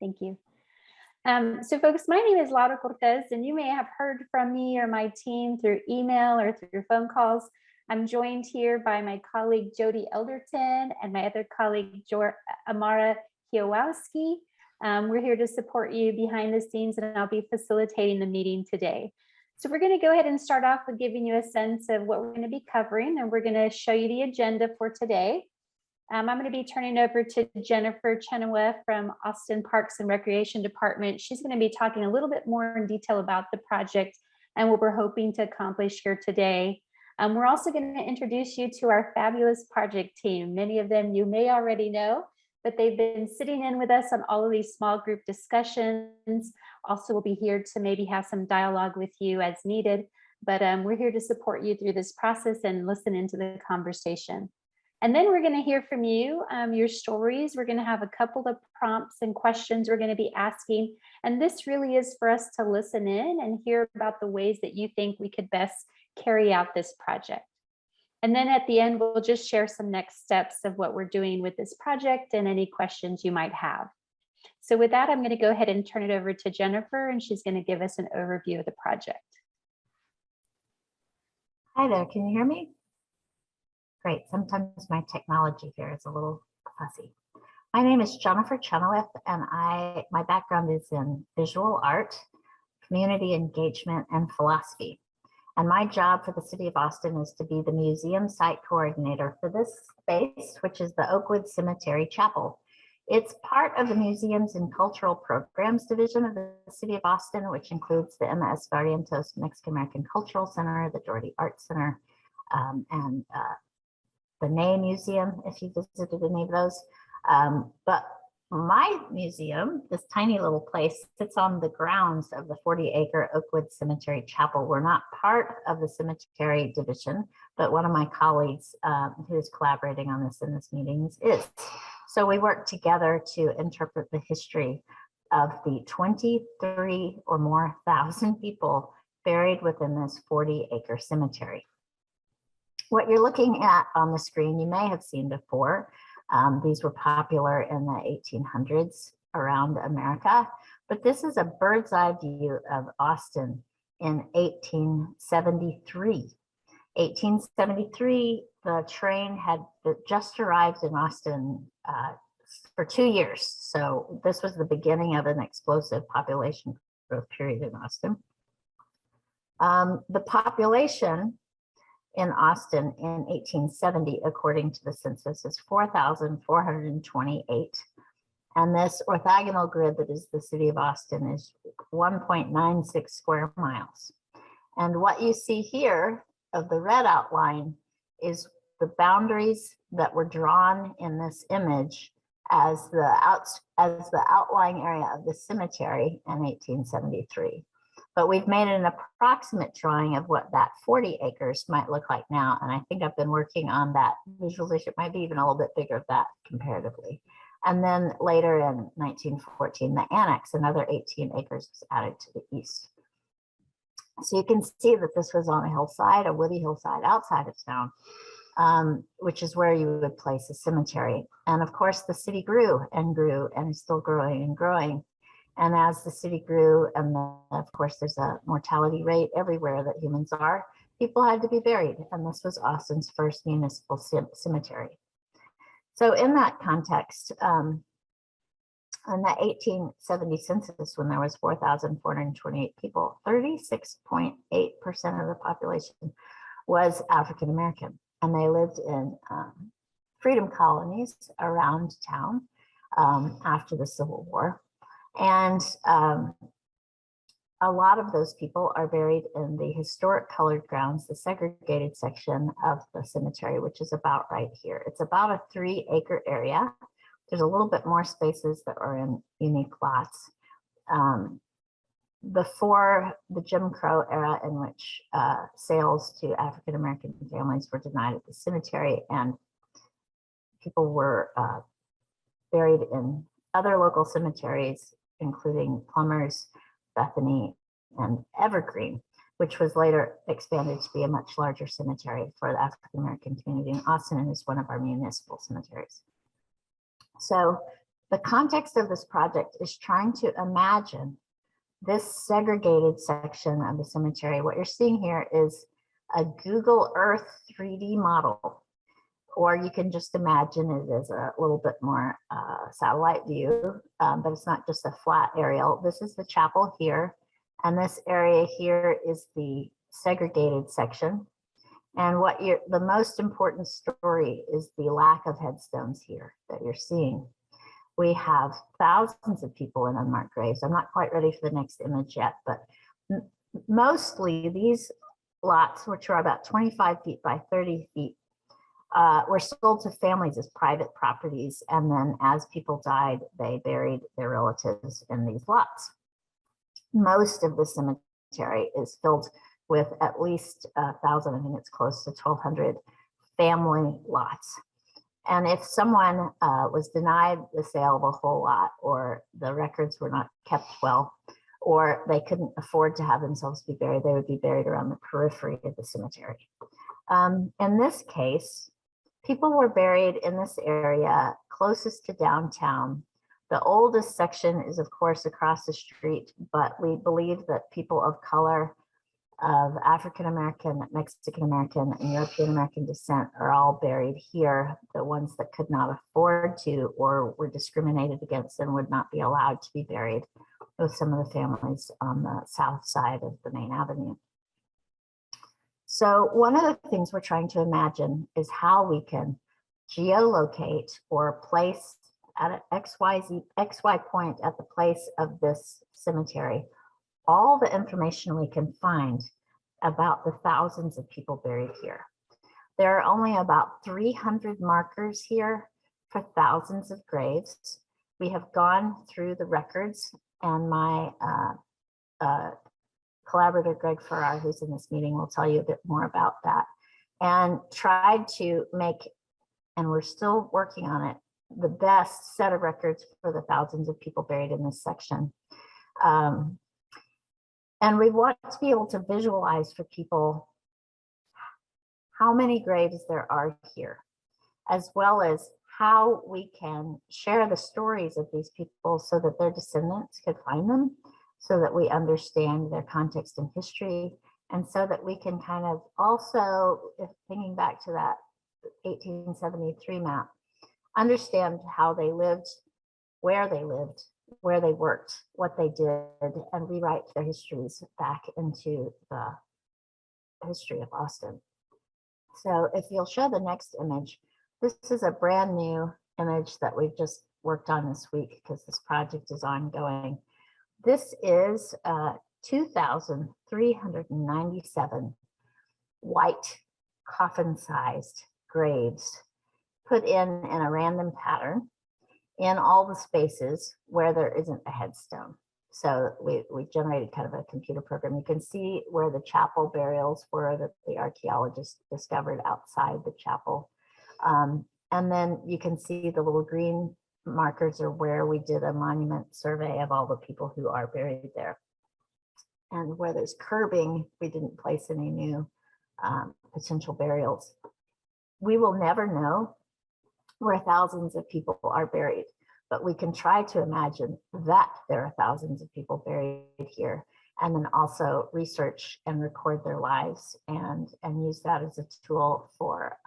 Thank you. So folks, my name is Laura Cortez, and you may have heard from me or my team through email or through phone calls. I'm joined here by my colleague, Jody Elderton, and my other colleague, Amara Kiowowski. We're here to support you behind the scenes, and I'll be facilitating the meeting today. So we're going to go ahead and start off with giving you a sense of what we're going to be covering, and we're going to show you the agenda for today. I'm going to be turning over to Jennifer Chenoweth from Austin Parks and Recreation Department. She's going to be talking a little bit more in detail about the project and what we're hoping to accomplish here today. We're also going to introduce you to our fabulous project team. Many of them you may already know, but they've been sitting in with us on all of these small group discussions. Also, we'll be here to maybe have some dialogue with you as needed, but we're here to support you through this process and listen into the conversation. And then we're going to hear from you, your stories. We're going to have a couple of prompts and questions we're going to be asking. And this really is for us to listen in and hear about the ways that you think we could best carry out this project. And then at the end, we'll just share some next steps of what we're doing with this project and any questions you might have. So with that, I'm going to go ahead and turn it over to Jennifer, and she's going to give us an overview of the project. Hi there, can you hear me? Great, sometimes my technology here is a little fussy. My name is Jennifer Chenoweth, and my background is in visual art, community engagement, and philosophy. And my job for the City of Austin is to be the museum site coordinator for this space, which is the Oakwood Cemetery Chapel. It's part of the Museums and Cultural Programs Division of the City of Austin, which includes the MS Barrientos Mexican American Cultural Center, the Doherty Art Center, and the Ney Museum, if you visited any of those. But my museum, this tiny little place, sits on the grounds of the 40-acre Oakwood Cemetery Chapel. We're not part of the cemetery division, but one of my colleagues who is collaborating on this in this meeting is. So we work together to interpret the history of the 23 or more thousand people buried within this 40-acre cemetery. What you're looking at on the screen, you may have seen before. These were popular in the 1800s around America, but this is a bird's eye view of Austin in 1873. 1873, the train had just arrived in Austin for 2 years. So this was the beginning of an explosive population growth period in Austin. The population in Austin in 1870, according to the census, is 4,428. And this orthogonal grid that is the City of Austin is 1.96 square miles. And what you see here of the red outline is the boundaries that were drawn in this image as the outlying area of the cemetery in 1873. But we've made an approximate drawing of what that 40 acres might look like now. And I think I've been working on that visualization. It might be even a little bit bigger of that comparatively. And then later in 1914, the annex, another 18 acres was added to the east. So you can see that this was on a hillside, a woody hillside outside of town, which is where you would place a cemetery. And of course, the city grew and is still growing and growing. And as the city grew, and of course, there's a mortality rate everywhere that humans are, people had to be buried. And this was Austin's first municipal cemetery. So in that context, in the 1870 census, when there was 4,428 people, 36.8% of the population was African American. And they lived in freedom colonies around town after the Civil War. And a lot of those people are buried in the historic colored grounds, the segregated section of the cemetery, which is about right here. It's about a 3-acre area. There's a little bit more spaces that are in unique lots. Before the Jim Crow era, in which sales to African-American families were denied at the cemetery, and people were buried in other local cemeteries, including Plumbers, Bethany, and Evergreen, which was later expanded to be a much larger cemetery for the African-American community in Austin, and is one of our municipal cemeteries. So The context of this project is trying to imagine this segregated section of the cemetery. What you're seeing here is a Google Earth 3D model, or you can just imagine it as a little bit more satellite view, but it's not just a flat aerial. This is the chapel here, and this area here is the segregated section. And the most important story is the lack of headstones here that you're seeing. We have thousands of people in unmarked graves. I'm not quite ready for the next image yet, but mostly these lots, which are about 25 feet by 30 feet, were sold to families as private properties. And then as people died, they buried their relatives in these lots. Most of the cemetery is filled with at least 1,000, I think it's close to 1,200 family lots. And if someone was denied the sale of a whole lot, or the records were not kept well, or they couldn't afford to have themselves be buried, they would be buried around the periphery of the cemetery. In this case, people were buried in this area closest to downtown. The oldest section is, of course, across the street, but we believe that people of color, of African American, Mexican American, and European American descent are all buried here. The ones that could not afford to or were discriminated against and would not be allowed to be buried with some of the families on the south side of the main avenue. So one of the things we're trying to imagine is how we can geolocate or place at an XY point at the place of this cemetery all the information we can find about the thousands of people buried here. There are only about 300 markers here for thousands of graves. We have gone through the records, and my collaborator, Greg Farrar, who's in this meeting, will tell you a bit more about that, and tried to make, and we're still working on it, the best set of records for the thousands of people buried in this section. And we want to be able to visualize for people how many graves there are here, as well as how we can share the stories of these people so that their descendants could find them, so that we understand their context and history, and so that we can kind of also, if thinking back to that 1873 map, understand how they lived, where they worked, what they did, and rewrite their histories back into the history of Austin. So if you'll show the next image, this is a brand new image that we've just worked on this week because this project is ongoing. This is 2,397 white coffin-sized graves put in a random pattern in all the spaces where there isn't a headstone. So we generated kind of a computer program. You can see where the chapel burials were that the archaeologists discovered outside the chapel. And then you can see the little green markers are where we did a monument survey of all the people who are buried there. And where there's curbing, we didn't place any new potential burials. We will never know where thousands of people are buried, but we can try to imagine that there are thousands of people buried here, and then also research and record their lives and use that as a tool for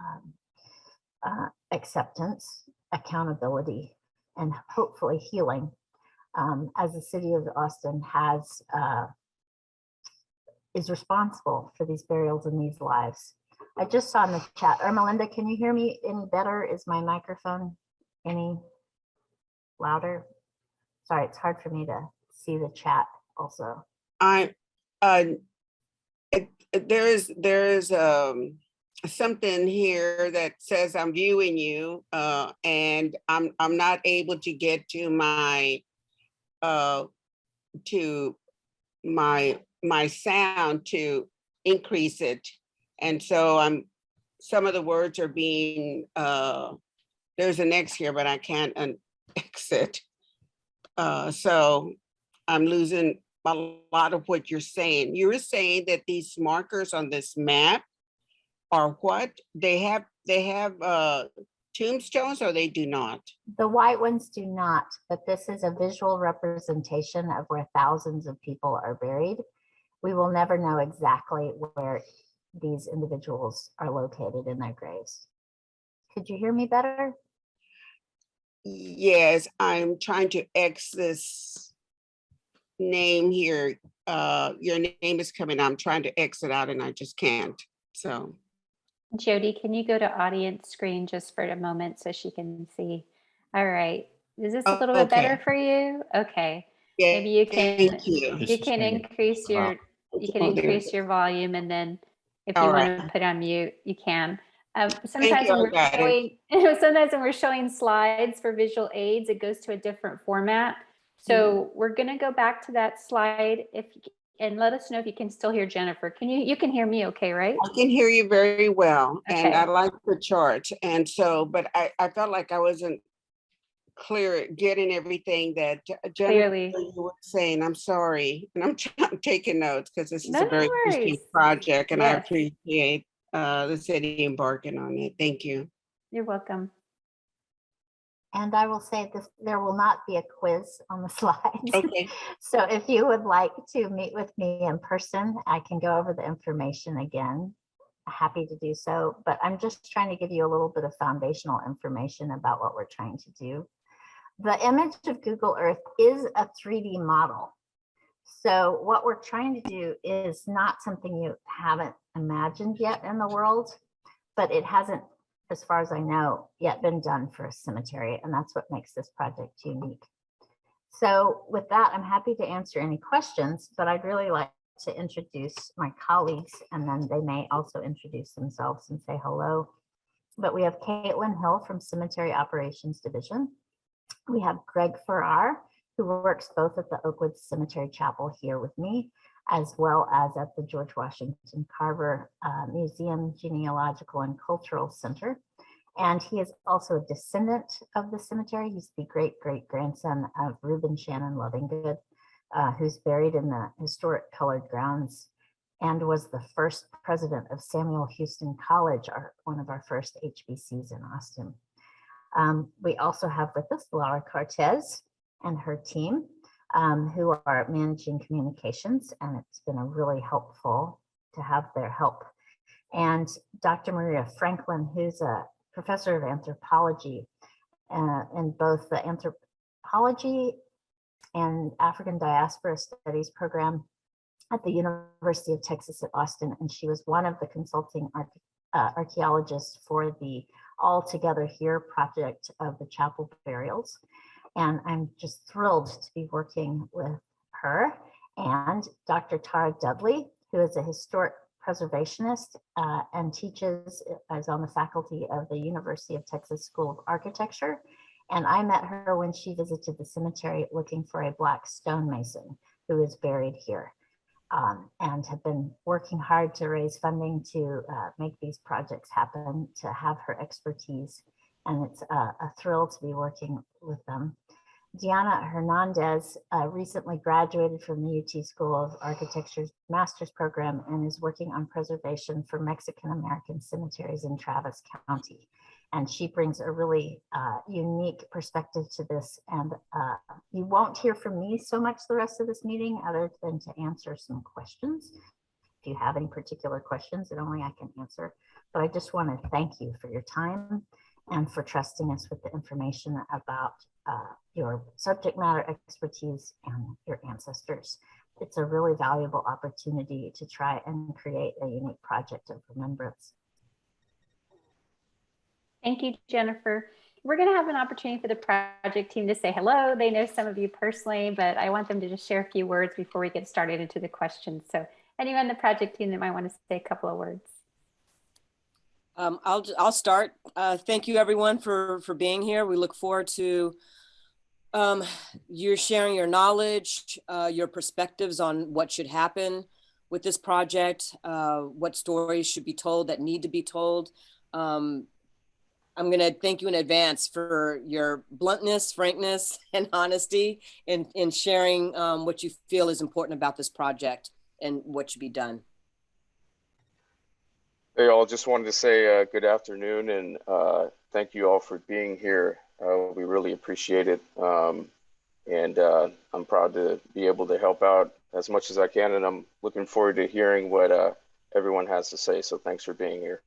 acceptance, accountability, and hopefully healing, as the city of Austin is responsible for these burials and these lives. I just saw in the chat, Melinda, can you hear me any better? Is my microphone any louder? Sorry, it's hard for me to see the chat also. There is something here that says I'm viewing you, and I'm not able to get to my my sound to increase it. And so some of the words are being, there's an X here, but I can't exit. So I'm losing a lot of what you're saying. You were saying that these markers on this map are what? They have tombstones or they do not? The white ones do not, but this is a visual representation of where thousands of people are buried. We will never know exactly where these individuals are located in their graves. Could you hear me better? Yes, I'm trying to X this name here. Your name is coming. I'm trying to exit out and I just can't. So Jody, can you go to audience screen just for a moment so she can see? All right. Is this a little bit better okay. for you? Okay. Yeah, Maybe you thank can you. increase your Oh, there it is. volume, and then if you All want right. to put on mute, you can. Thank Sometimes you, when we're guys. showing sometimes when we're showing slides for visual aids, it goes to a different format. So we're going to go back to that slide and let us know if you can still hear Jennifer. You can hear me okay, right? I can hear you very well, and I Okay. like the chart. And so, but I felt like I wasn't clear at getting everything that Jennifer Clearly. you were saying. I'm sorry, and I'm taking notes because this is No, a no very interesting worries. project, and I Yes, appreciate the city embarking on it. Thank you. you're welcome. And I will say this, there will not be a quiz on the slides. Okay. So if you would like to meet with me in person, I can go over the information again. Happy to do so, but I'm just trying to give you a little bit of foundational information about what we're trying to do. The image of Google Earth is a 3D model. So what we're trying to do is not something you haven't imagined yet in the world, but it hasn't, as far as I know, yet been done for a cemetery. And that's what makes this project unique. So with that, I'm happy to answer any questions, but I'd really like to introduce my colleagues, and then they may also introduce themselves and say hello. But we have Caitlin Hill from Cemetery Operations Division. We have Greg Farrar, who works both at the Oakwood Cemetery Chapel here with me, as well as at the George Washington Carver Museum Genealogical and Cultural Center. And he is also a descendant of the cemetery. He's the great-great-grandson of Reuben Shannon Lovingood, who's buried in the historic colored grounds and was the first president of Samuel Houston College, one of our first HBCs in Austin. We also have with us Laura Cortez and her team, who are managing communications, and it's been a really helpful to have their help. And Dr. Maria Franklin, who's a professor of anthropology in both the anthropology and African diaspora studies program at the University of Texas at Austin. And she was one of the consulting archaeologists for the All Together Here project of the chapel burials. And I'm just thrilled to be working with her and Dr. Tara Dudley, who is a historic preservationist and teaches as on the faculty of the University of Texas School of Architecture. And I met her when she visited the cemetery looking for a Black stonemason who is buried here, and have been working hard to raise funding to make these projects happen, to have her expertise. And it's a thrill to be working with them. Diana Hernandez recently graduated from the UT School of Architecture's master's program and is working on preservation for Mexican American cemeteries in Travis County. And she brings a really unique perspective to this. And you won't hear from me so much the rest of this meeting other than to answer some questions. If you have any particular questions that only I can answer. But I just want to thank you for your time and for trusting us with the information about your subject matter expertise and your ancestors. It's a really valuable opportunity to try and create a unique project of remembrance. Thank you, Jennifer. We're going to have an opportunity for the project team to say hello. They know some of you personally, but I want them to just share a few words before we get started into the questions. So anyone on the project team that might want to say a couple of words? I'll start. Thank you everyone for being here. We look forward to you sharing your knowledge, your perspectives on what should happen with this project, what stories should be told that need to be told. I'm going to thank you in advance for your bluntness, frankness, and honesty in sharing what you feel is important about this project and what should be done. Hey, all, just wanted to say good afternoon and thank you all for being here. We really appreciate it. And I'm proud to be able to help out as much as I can. And I'm looking forward to hearing what everyone has to say. So thanks for being here.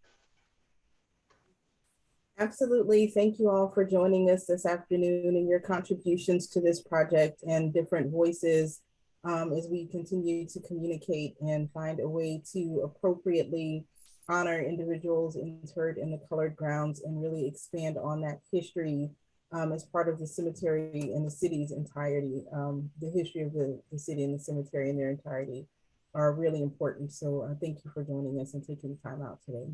Absolutely. Thank you all for joining us this afternoon and your contributions to this project and different voices as we continue to communicate and find a way to appropriately honor individuals interred in the colored grounds and really expand on that history as part of the cemetery and the city's entirety. The history of the city and the cemetery in their entirety are really important. So thank you for joining us and taking time out today.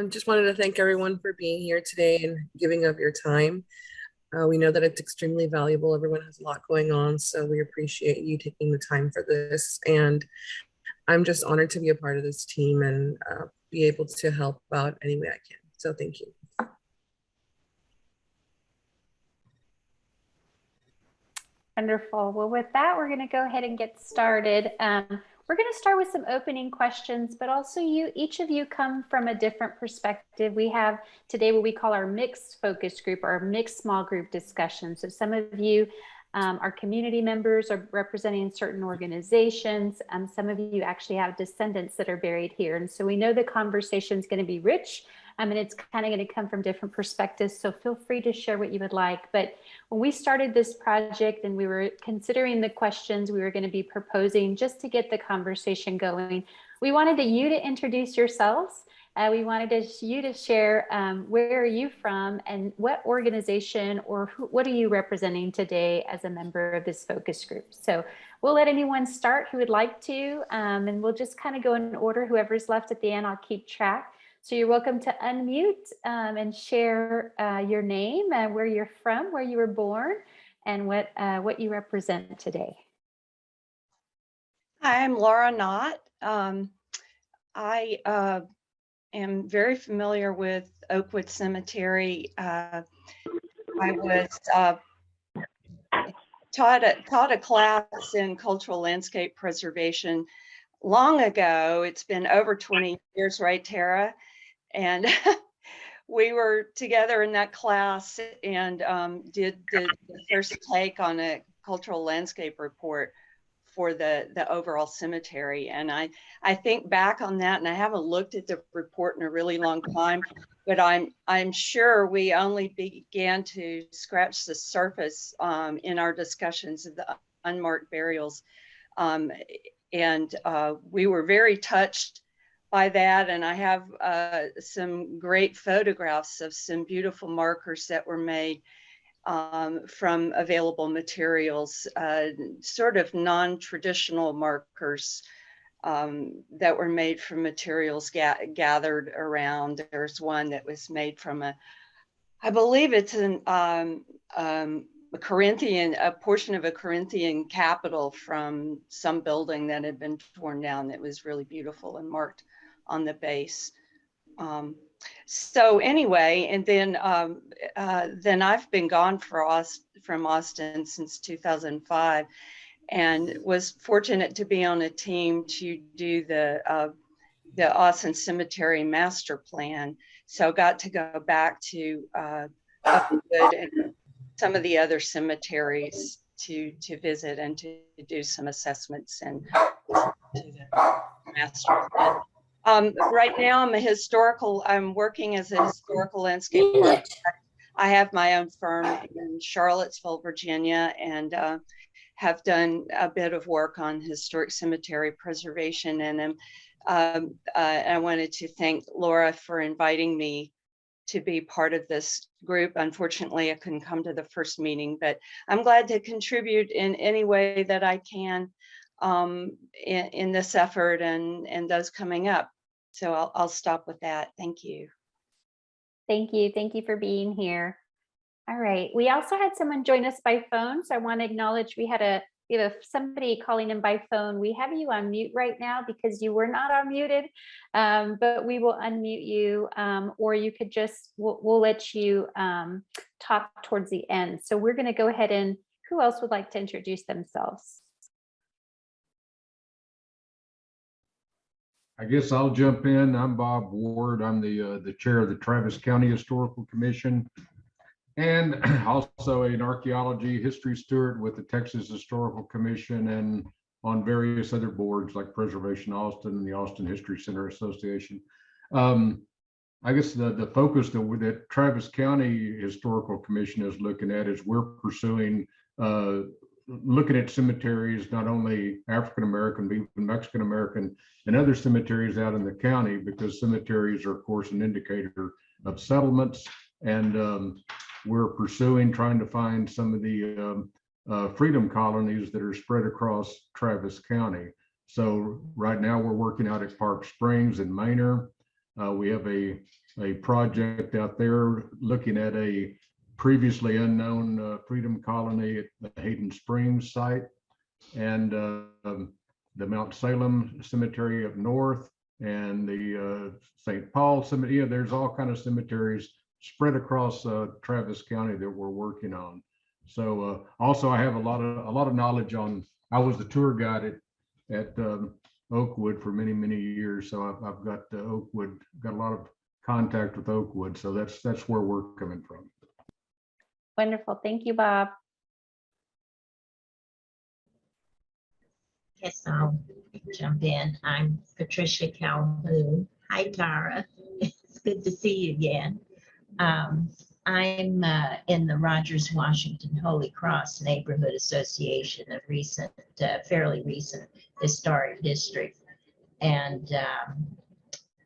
Just wanted to thank everyone for being here today and giving up your time. We know that it's extremely valuable. Everyone has a lot going on, so we appreciate you taking the time for this. And I'm just honored to be a part of this team and be able to help out any way I can. So thank you. Wonderful. Well, with that, we're going to go ahead and get started. We're going to start with some opening questions, but also each of you come from a different perspective. We have today what we call our mixed focus group or mixed small group discussion. So some of you are community members or representing certain organizations. Some of you actually have descendants that are buried here. And so we know the conversation is going to be rich. And it's kind of going to come from different perspectives. So feel free to share what you would like. But when we started this project and we were considering the questions we were going to be proposing just to get the conversation going, we wanted you to introduce yourselves. We wanted you to share where are you from and what organization or what are you representing today as a member of this focus group. So we'll let anyone start who would like to, and we'll just kind of go in order. Whoever's left at the end, I'll keep track. So you're welcome to unmute and share your name, where you're from, where you were born, and what you represent today. Hi, I'm Laura Knott. I am very familiar with Oakwood Cemetery. I was taught a class in cultural landscape preservation long ago. It's been over 20 years, right, Tara? And we were together in that class and did the first take on a cultural landscape report for the overall cemetery. And I think back on that, and I haven't looked at the report in a really long time, but I'm sure we only began to scratch the surface in our discussions of the unmarked burials. And we were very touched by that. And I have some great photographs of some beautiful markers that were made from available materials, sort of non-traditional markers that were made from materials gathered around. There's one that was made from I believe it's a portion of a Corinthian capital from some building that had been torn down that was really beautiful and marked on the base. So anyway, and then I've been gone from Austin since 2005 and was fortunate to be on a team to do the Austin Cemetery Master Plan. So got to go back to Oakwood and some of the other cemeteries to visit and to do some assessments and to the master plan. Right now I'm working as a historical landscape architect. I have my own firm in Charlottesville, Virginia, and have done a bit of work on historic cemetery preservation. And I wanted to thank Laura for inviting me to be part of this group. Unfortunately, I couldn't come to the first meeting, but I'm glad to contribute in any way that I can in this effort and those coming up. So I'll stop with that. Thank you. Thank you. Thank you for being here. All right. We also had someone join us by phone. So I want to acknowledge we have somebody calling in by phone. We have you on mute right now because you were not unmuted, but we will unmute you or you could we'll let you talk towards the end. So we're going to go ahead and who else would like to introduce themselves? I guess I'll jump in. I'm Bob Ward. I'm the chair of the Travis County Historical Commission, and also an archaeology history steward with the Texas Historical Commission and on various other boards like Preservation Austin and the Austin History Center Association. I guess the focus that Travis County Historical Commission is looking at is we're pursuing looking at cemeteries, not only African-American, but even Mexican-American and other cemeteries out in the county, because cemeteries are, of course, an indicator of settlements. And we're pursuing trying to find some of the freedom colonies that are spread across Travis County. So right now we're working out at Park Springs in Manor. We have a project out there looking at a previously unknown freedom colony at the Hayden Springs site, and the Mount Salem Cemetery up north, and the St. Paul Cemetery. Yeah, there's all kind of cemeteries spread across Travis County that we're working on. So also I have a lot of knowledge on. I was the tour guide at Oakwood for many years, so I've got Oakwood, got a lot of contact with Oakwood. So that's where we're coming from. Wonderful. Thank you, Bob. Yes, I'll jump in. I'm Patricia Calhoun. Hi, Tara. It's good to see you again. I'm in the Rogers Washington Holy Cross Neighborhood Association, a recent, fairly recent historic district, and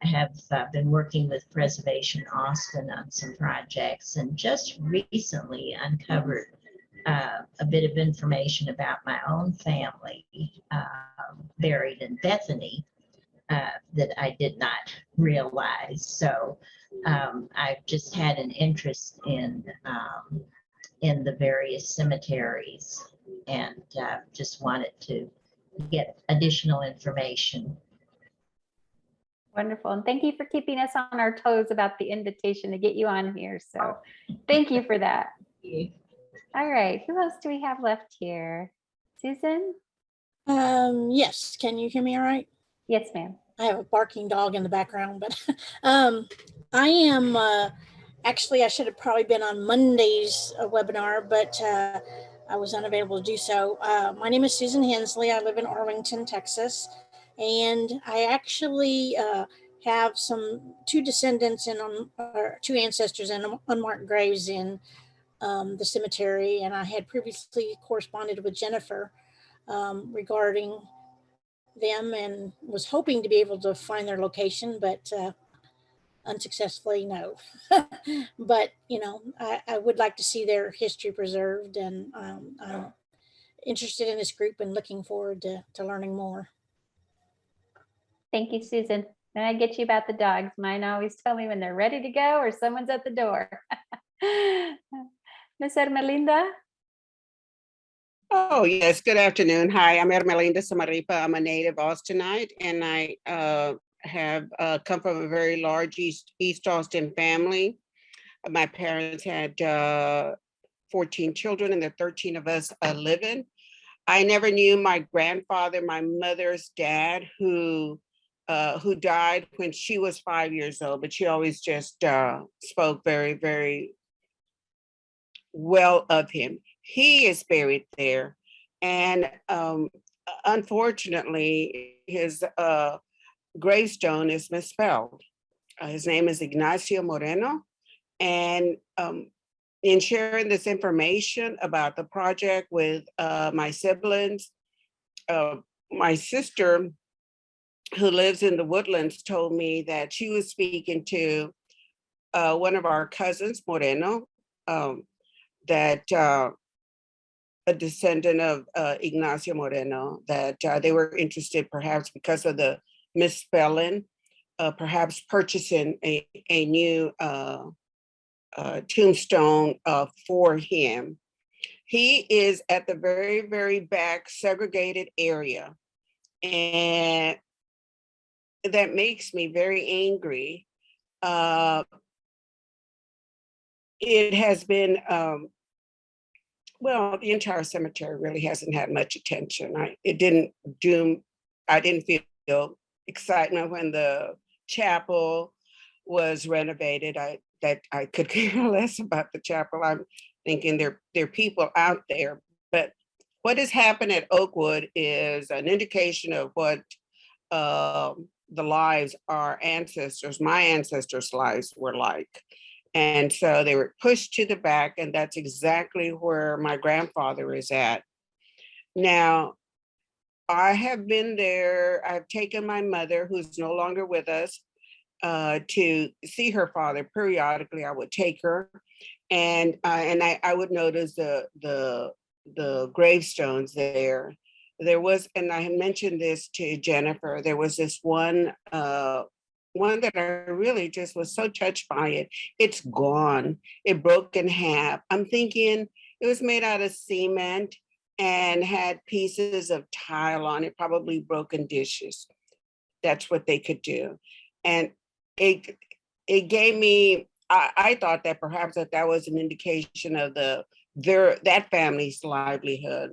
I have been working with Preservation Austin on some projects, and just recently uncovered a bit of information about my own family buried in Bethany that I did not realize. So I've just had an interest in the various cemeteries, and just wanted to get additional information. Wonderful. And thank you for keeping us on our toes about the invitation to get you on here. So thank you for that. All right. Who else do we have left here? Susan? Yes. Can you hear me all right? Yes, ma'am. I have a barking dog in the background, but I am actually, I should have probably been on Monday's webinar, but I was unavailable to do so. My name is Susan Hensley. I live in Arlington, Texas, and I actually have two descendants and two ancestors in unmarked graves in the cemetery, and I had previously corresponded with Jennifer regarding them and was hoping to be able to find their location, but unsuccessfully, no. But I would like to see their history preserved, and I'm interested in this group and looking forward to learning more. Thank you, Susan. And I get you about the dogs. Mine always tell me when they're ready to go or someone's at the door. Miss Ermelinda? Oh, yes. Good afternoon. Hi, I'm Ermelinda Samaripa. I'm a native Austinite, and I have come from a very large East Austin family. My parents had 14 children, and there are 13 of us living. I never knew my grandfather, my mother's dad, who died when she was 5 years old, but she always just spoke very well of him. He is buried there, and unfortunately, his gravestone is misspelled. His name is Ignacio Moreno, and in sharing this information about the project with my siblings, my sister, who lives in the Woodlands, told me that she was speaking to one of our cousins, Moreno, that a descendant of Ignacio Moreno, that they were interested, perhaps because of the misspelling, perhaps purchasing a new tombstone for him. He is at the very back segregated area, and that makes me very angry. It has been, well, the entire cemetery really hasn't had much attention. I didn't feel excitement when the chapel was renovated. I could care less about the chapel. I'm thinking there are people out there. But what has happened at Oakwood is an indication of what the lives our ancestors, my ancestors' lives were like. And so they were pushed to the back, and that's exactly where my grandfather is at. Now, I have been there. I've taken my mother, who's no longer with us, to see her father periodically. I would take her, and I would notice the gravestones there. There was, and I had mentioned this to Jennifer. There was this one that I really just was so touched by it. It's gone. It broke in half. I'm thinking it was made out of cement and had pieces of tile on it, probably broken dishes. That's what they could do. And it gave me, I thought that perhaps that was an indication of that family's livelihood.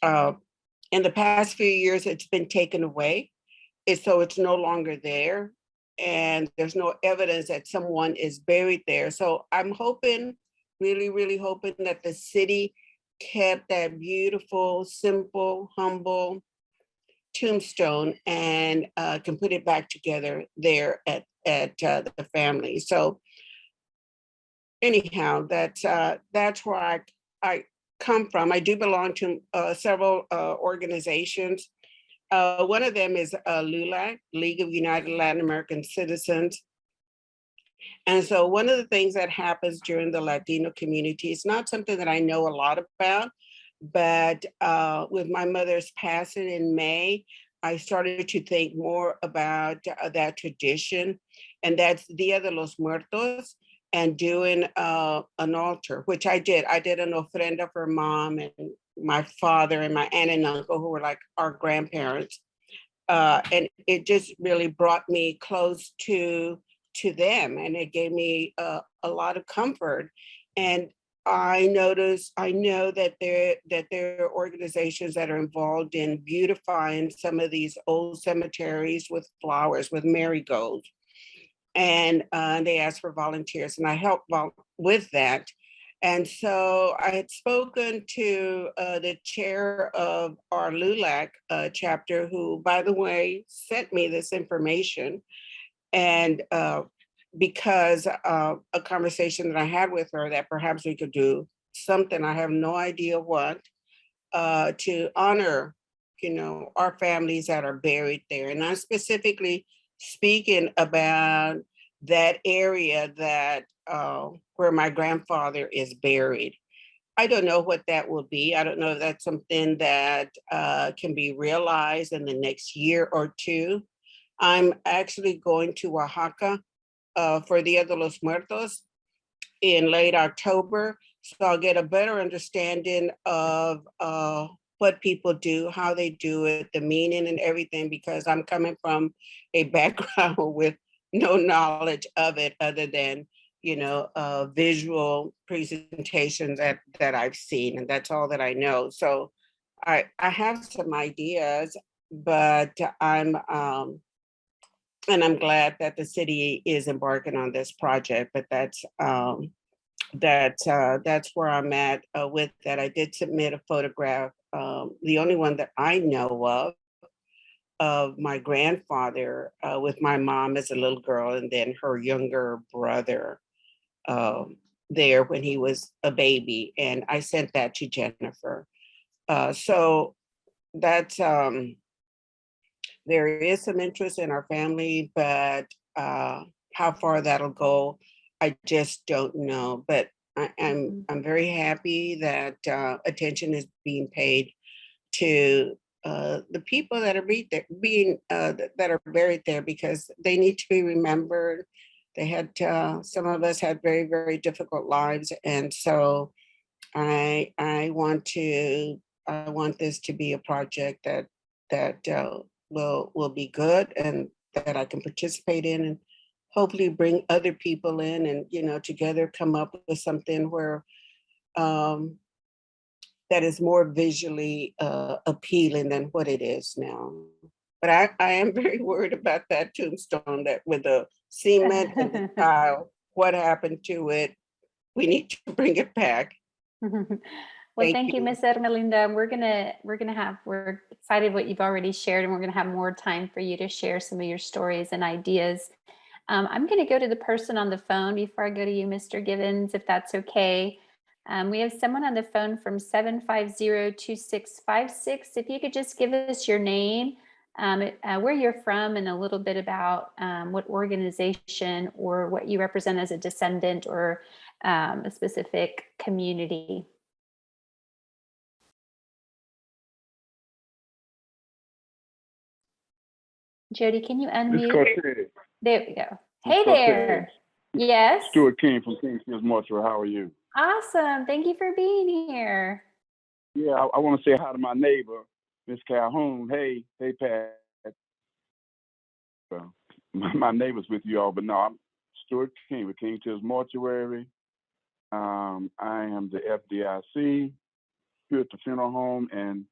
In the past few years, it's been taken away. So it's no longer there. And there's no evidence that someone is buried there. So I'm hoping, really, really hoping that the city kept that beautiful, simple, humble tombstone and can put it back together there at the family. So anyhow, that's where I come from. I do belong to several organizations. One of them is LULAC, League of United Latin American Citizens. And so one of the things that happens during the Latino community is not something that I know a lot about, but with my mother's passing in May, I started to think more about that tradition, and that's Dia de los Muertos, and doing an altar, which I did. I did an ofrenda for mom and my father and my aunt and uncle, who were like our grandparents. And it just really brought me close to them, and it gave me a lot of comfort. And I know that there are organizations that are involved in beautifying some of these old cemeteries with flowers, with marigolds. And they asked for volunteers, and I helped with that. And so I had spoken to the chair of our LULAC chapter, who, by the way, sent me this information. And because of a conversation that I had with her, that perhaps we could do something, I have no idea what, to honor, our families that are buried there. And I'm specifically speaking about that area that where my grandfather is buried. I don't know what that will be. I don't know if that's something that can be realized in the next year or two. I'm actually going to Oaxaca for Dia de los Muertos in late October. So I'll get a better understanding of what people do, how they do it, the meaning and everything, because I'm coming from a background with no knowledge of it other than, visual presentations that I've seen, and that's all that I know. So I have some ideas, but I'm glad that the city is embarking on this project. But that's where I'm at with that. I did submit a photograph, the only one that I know of my grandfather with my mom as a little girl, and then her younger brother there when he was a baby. And I sent that to Jennifer. So that's there is some interest in our family, but how far that'll go, I just don't know. But I'm very happy that attention is being paid to the people that are that are buried there, because they need to be remembered. They had some of us had very, very difficult lives, and so I want this to be a project that will be good, and that I can participate in, and hopefully bring other people in, and together come up with something where that is more visually appealing than what it is now. But I am very worried about that tombstone, that with the cement and the tile, what happened to it? We need to bring it back. Well, thank you, Miss Ermelinda. We're excited what you've already shared, and we're gonna have more time for you to share some of your stories and ideas. I'm gonna go to the person on the phone before I go to you, Mr. Givens, if that's okay. We have someone on the phone from 750-2656. If you could just give us your name, where you're from, and a little bit about what organization or what you represent as a descendant, or a specific community. Jody, can you unmute? Cortez. There we go. Ms. Hey Cortez. there. Yes. Stuart King from King Hills Mortuary. How are you? Awesome. Thank you for being here. Yeah, I want to say hi to my neighbor, Miss Calhoun. Hey, Pat. So, my neighbor's with you all, but no, I'm Stuart King with King Hills Mortuary. I am the FDIC here at the funeral home, and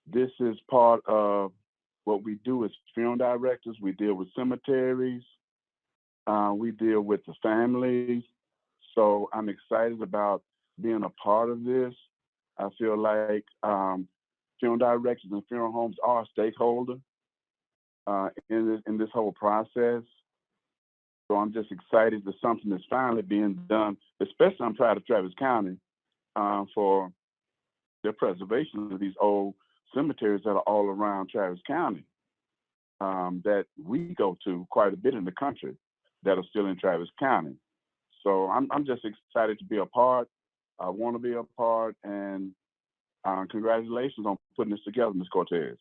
this is part of what we do as funeral directors. We deal with cemeteries. We deal with the families. So I'm excited about being a part of this. I feel like funeral directors and funeral homes are stakeholders in this whole process. So I'm just excited that something is finally being done, especially I'm proud of Travis County for their preservation of these old cemeteries that are all around Travis County that we go to quite a bit in the country that are still in Travis County. So I'm just excited to be a part. I want to be a part, and congratulations on putting this together, Ms. Cortez.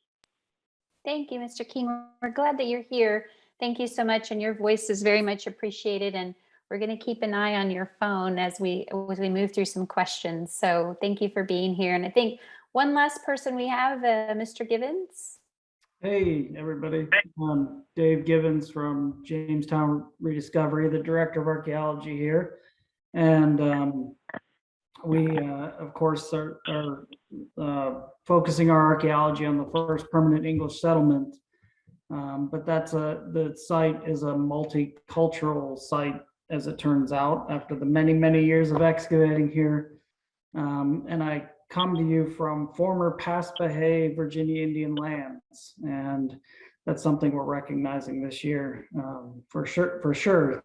Thank you, Mr. King. We're glad that you're here. Thank you so much, and your voice is very much appreciated. And we're going to keep an eye on your phone as we move through some questions. So thank you for being here. And I think one last person we have, Mr. Givens. Hey, everybody. Dave Givens from Jamestown Rediscovery, the Director of Archaeology here. And we, of course, are focusing our archaeology on the first permanent English settlement. But the site is a multicultural site, as it turns out, after the many, many years of excavating here. And I come to you from former Paspahegh Virginia Indian lands, and that's something we're recognizing this year, for sure.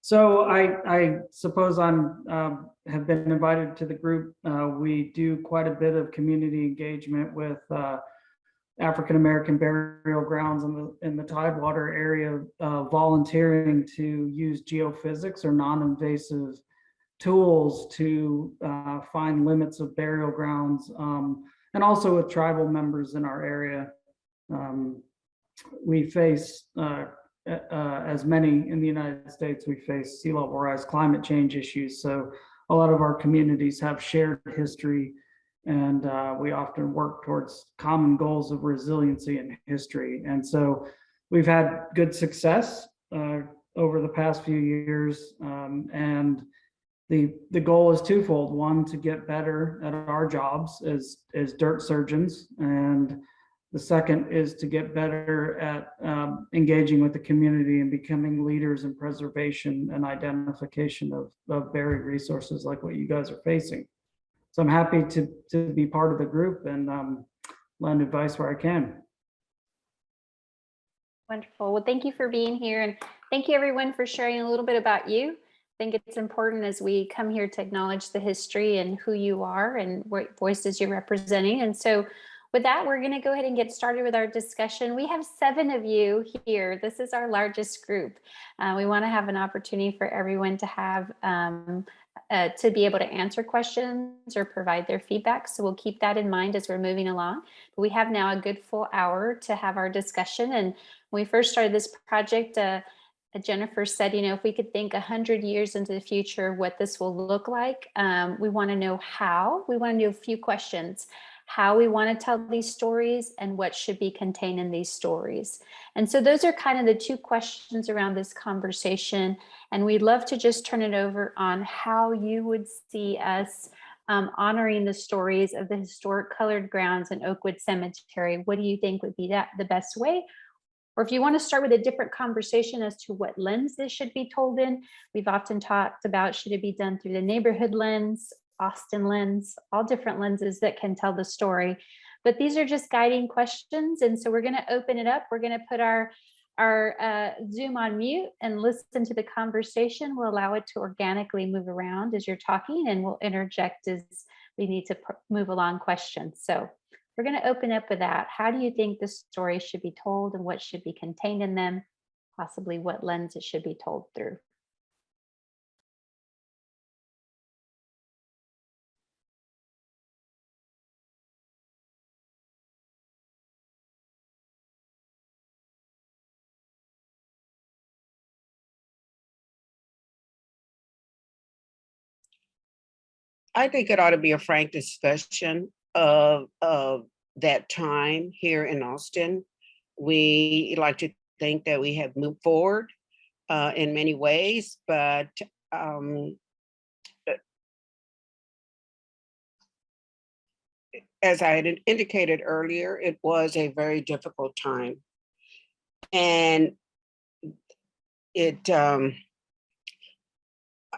So I suppose have been invited to the group. We do quite a bit of community engagement with African American burial grounds in the Tidewater area, volunteering to use geophysics or non-invasive tools to find limits of burial grounds, and also with tribal members in our area. We face, as many in the United States, we face sea level rise, climate change issues. So a lot of our communities have shared history, and we often work towards common goals of resiliency and history. And so we've had good success over the past few years, and the goal is twofold. One, to get better at our jobs as dirt surgeons, and the second is to get better at engaging with the community and becoming leaders in preservation and identification of buried resources like what you guys are facing. So I'm happy to be part of the group and lend advice where I can. Wonderful. Well, thank you for being here, and thank you everyone for sharing a little bit about you. I think it's important as we come here to acknowledge the history and who you are and what voices you're representing. And so with that, we're going to go ahead and get started with our discussion. We have 7 of you here. This is our largest group. We want to have an opportunity for everyone to have to be able to answer questions or provide their feedback. So we'll keep that in mind as we're moving along. But we have now a good full hour to have our discussion. And when we first started this project, Jennifer said, you know, if we could think 100 years into the future, what this will look like, we want to know how. We want to know a few questions. How we want to tell these stories and what should be contained in these stories. And so those are kind of the 2 questions around this conversation. And we'd love to just turn it over on how you would see us honoring the stories of the historic colored grounds in Oakwood Cemetery. What do you think would be the best way? Or if you want to start with a different conversation as to what lens this should be told in, we've often talked about, should it be done through the neighborhood lens, Austin lens, all different lenses that can tell the story. But these are just guiding questions. And so we're going to open it up. We're going to put our Zoom on mute and listen to the conversation. We'll allow it to organically move around as you're talking, and we'll interject as we need to move along questions. So we're going to open up with that. How do you think the story should be told, and what should be contained in them? Possibly what lens it should be told through. I think it ought to be a frank discussion of that time here in Austin. We like to think that we have moved forward in many ways, but as I had indicated earlier, it was a very difficult time. And it,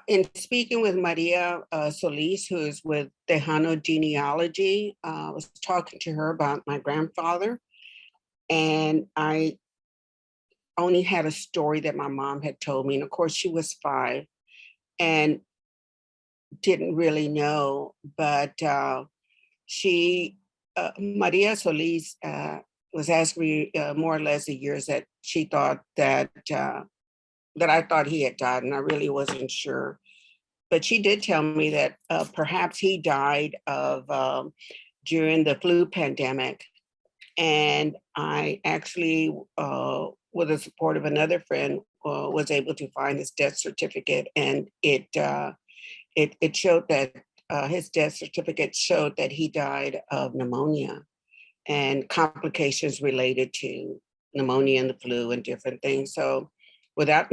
in speaking with Maria Solis, who is with Tejano Genealogy, I was talking to her about my grandfather, and I only had a story that my mom had told me. And of course, she was 5 and didn't really know, but Maria Solis was asking me more or less the years that she thought that I thought he had died, and I really wasn't sure. But she did tell me that perhaps he died of during the flu pandemic. And I actually, with the support of another friend, was able to find his death certificate, and it showed that his death certificate showed that he died of pneumonia and complications related to pneumonia and the flu and different things. So without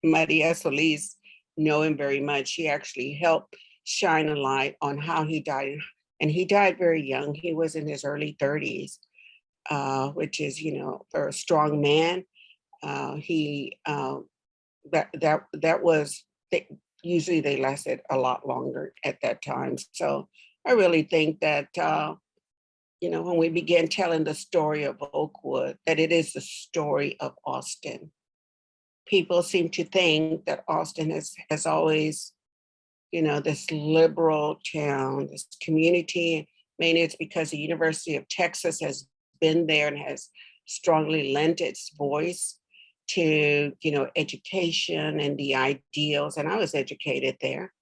Maria Solis knowing very much, she actually helped shine a light on how he died. And he died very young. He was in his early 30s, which is, for a strong man. Usually they lasted a lot longer at that time. So I really think that, when we begin telling the story of Oakwood, that it is the story of Austin. People seem to think that Austin has always, this liberal town, this community. Maybe it's because the University of Texas has been there and has strongly lent its voice to, education and the ideals. And I was educated there,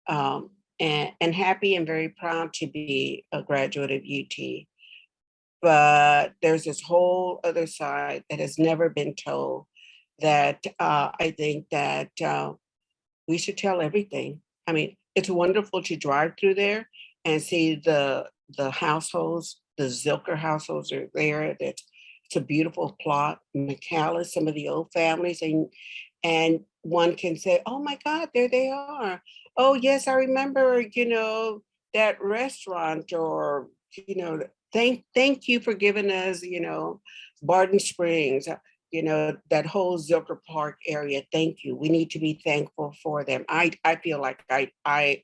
and happy and very proud to be a graduate of UT. But there's this whole other side that has never been told, that I think that we should tell everything. I mean, it's wonderful to drive through there and see the households, the Zilker households are there. It's a beautiful plot. McAllis, some of the old families, and one can say, "Oh my God, there they are. Oh yes, I remember, that restaurant," or thank you for giving us, Barton Springs. That whole Zilker Park area. Thank you. We need to be thankful for them. I feel like I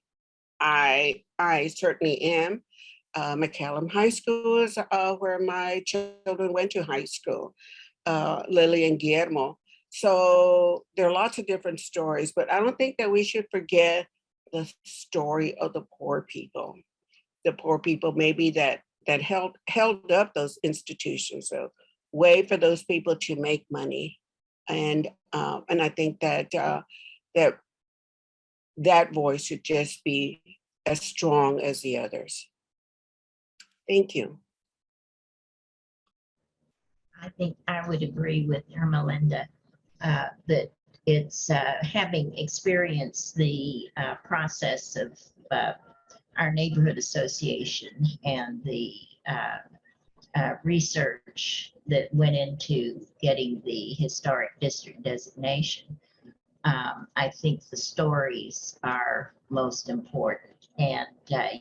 certainly am. McCallum High School is where my children went to high school. Lily and Guillermo. So there are lots of different stories, but I don't think that we should forget the story of the poor people. The poor people maybe that held up those institutions. So way for those people to make money, and I think that that voice should just be as strong as the others. Thank you. I think I would agree with Ermelinda that it's having experienced the process of our neighborhood association and the research that went into getting the historic district designation. I think the stories are most important. And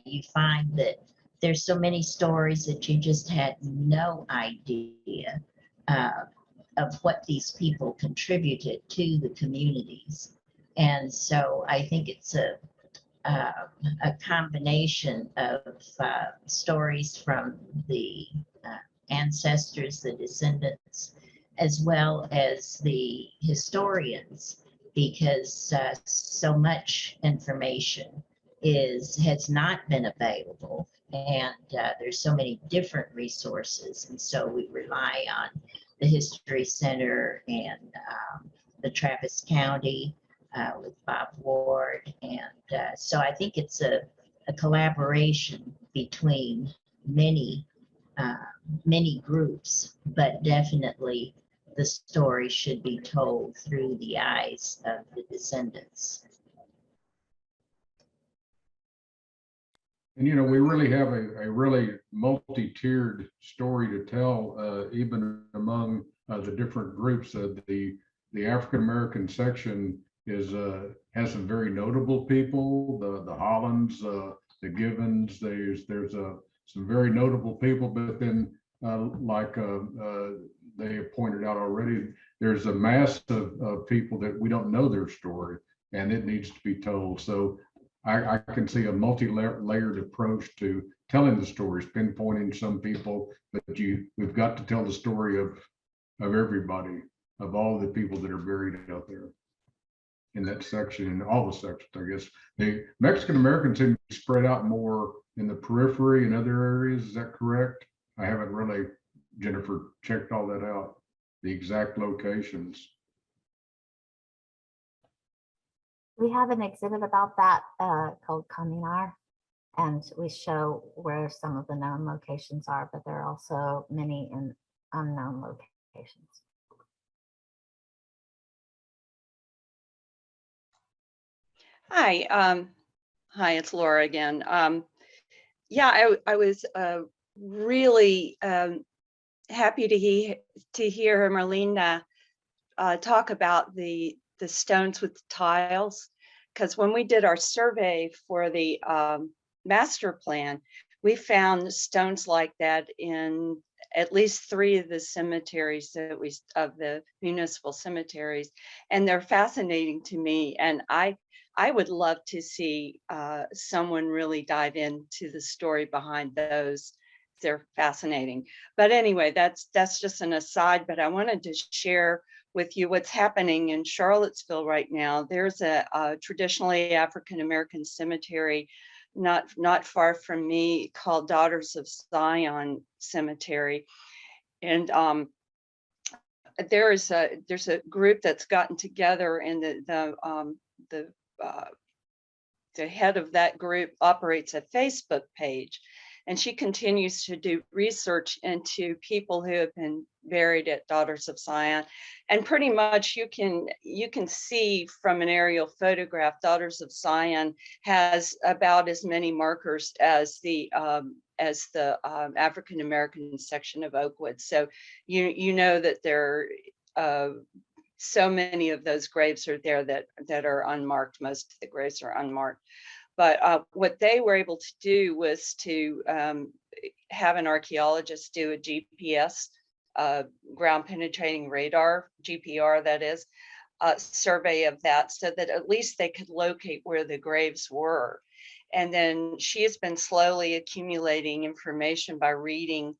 you find that there's so many stories that you just had no idea of what these people contributed to the communities. And so I think it's a combination of stories from the ancestors, the descendants, as well as the historians, because so much information has not been available, and there's so many different resources, and so we rely on the History Center and the Travis County with Bob Ward. And so I think it's a collaboration between many, many groups, but definitely the story should be told through the eyes of the descendants. And, you know, we really have a really multi-tiered story to tell, even among the different groups. The African-American section has some very notable people, the Hollands, the Givens, there's some very notable people, but then like they have pointed out already, there's a mass of people that we don't know their story, and it needs to be told. So I can see a multi-layered approach to telling the stories, pinpointing some people, but we've got to tell the story of everybody, of all the people that are buried out there in that section, in all the sections. I guess the Mexican Americans seem to spread out more in the periphery and other areas. Is that correct? I haven't really, Jennifer, checked all that out, the exact locations. We have an exhibit about that called Caminar, and we show where some of the known locations are, but there are also many in unknown locations. Hi, hi, it's Laura again. Yeah, I was really happy to hear Merlina talk about the stones with tiles, because when we did our survey for the master plan, we found stones like that in at least 3 of the cemeteries of the municipal cemeteries, and they're fascinating to me. And I would love to see someone really dive into the story behind those. They're fascinating. But anyway, that's just an aside, but I wanted to share with you what's happening in Charlottesville right now. There's a traditionally African-American cemetery not far from me called Daughters of Zion Cemetery. And there's a group that's gotten together, and the head of that group operates a Facebook page, and she continues to do research into people who have been buried at Daughters of Zion. And pretty much you can see from an aerial photograph, Daughters of Zion has about as many markers as the African-American section of Oakwood. So you know that there so many of those graves are there that are unmarked. Most of the graves are unmarked. But what they were able to do was to have an archaeologist do a GPS, ground penetrating radar, GPR that is, survey of that, so that at least they could locate where the graves were. And then she has been slowly accumulating information by reading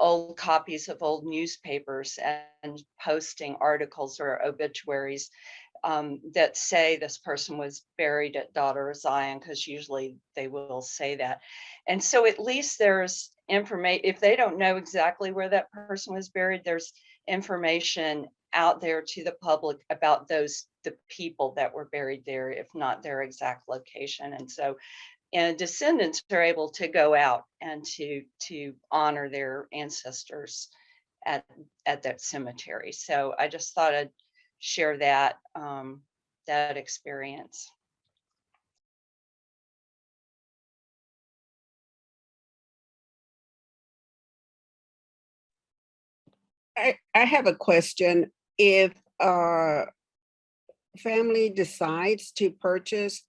old copies of old newspapers and posting articles or obituaries that say this person was buried at Daughter of Zion, because usually they will say that. And so at least there's information. If they don't know exactly where that person was buried, there's information out there to the public about the people that were buried there, if not their exact location. And so descendants are able to go out and to honor their ancestors at that cemetery. So I just thought I'd share that that experience. I have a question. If family decides to purchase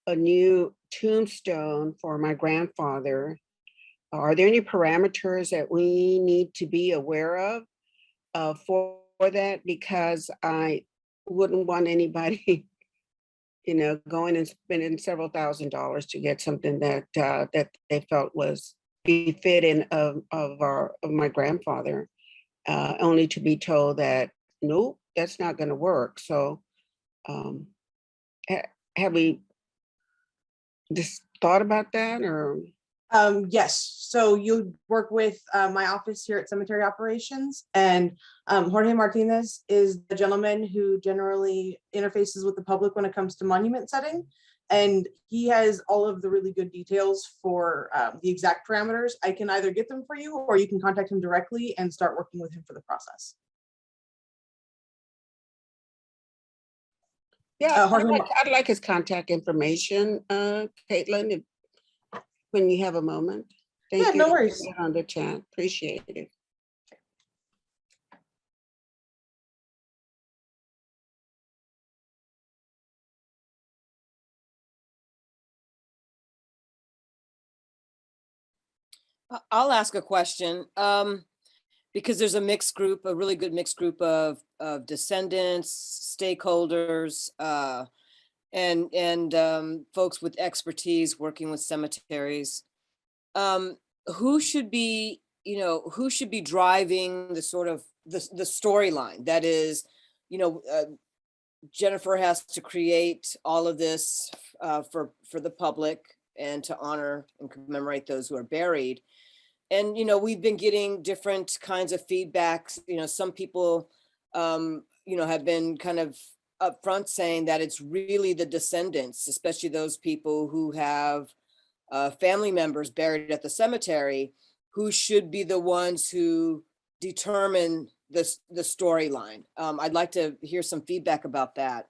a new tombstone for my grandfather, are there any parameters that we need to be aware of for that? Because I wouldn't want anybody, going and spending several $1,000s to get something that that they felt was befitting of my grandfather, only to be told that nope, that's not going to work. So, have we just thought about that, or? Yes, so you work with my office here at Cemetery Operations, and Jorge Martinez is the gentleman who generally interfaces with the public when it comes to monument setting. And he has all of the really good details for the exact parameters. I can either get them for you, or you can contact him directly and start working with him for the process. Yeah, I'd like his contact information, Caitlin, when you have a moment. Thank you. No worries. On the chat, appreciate it. I'll ask a question. Because there's a mixed group, a really good mixed group of descendants, stakeholders, and folks with expertise working with cemeteries. Who should be driving the sort of the storyline? That is, Jennifer has to create all of this for the public and to honor and commemorate those who are buried. And, we've been getting different kinds of feedbacks. Some people, have been kind of upfront saying that it's really the descendants, especially those people who have family members buried at the cemetery, who should be the ones who determine the storyline. I'd like to hear some feedback about that.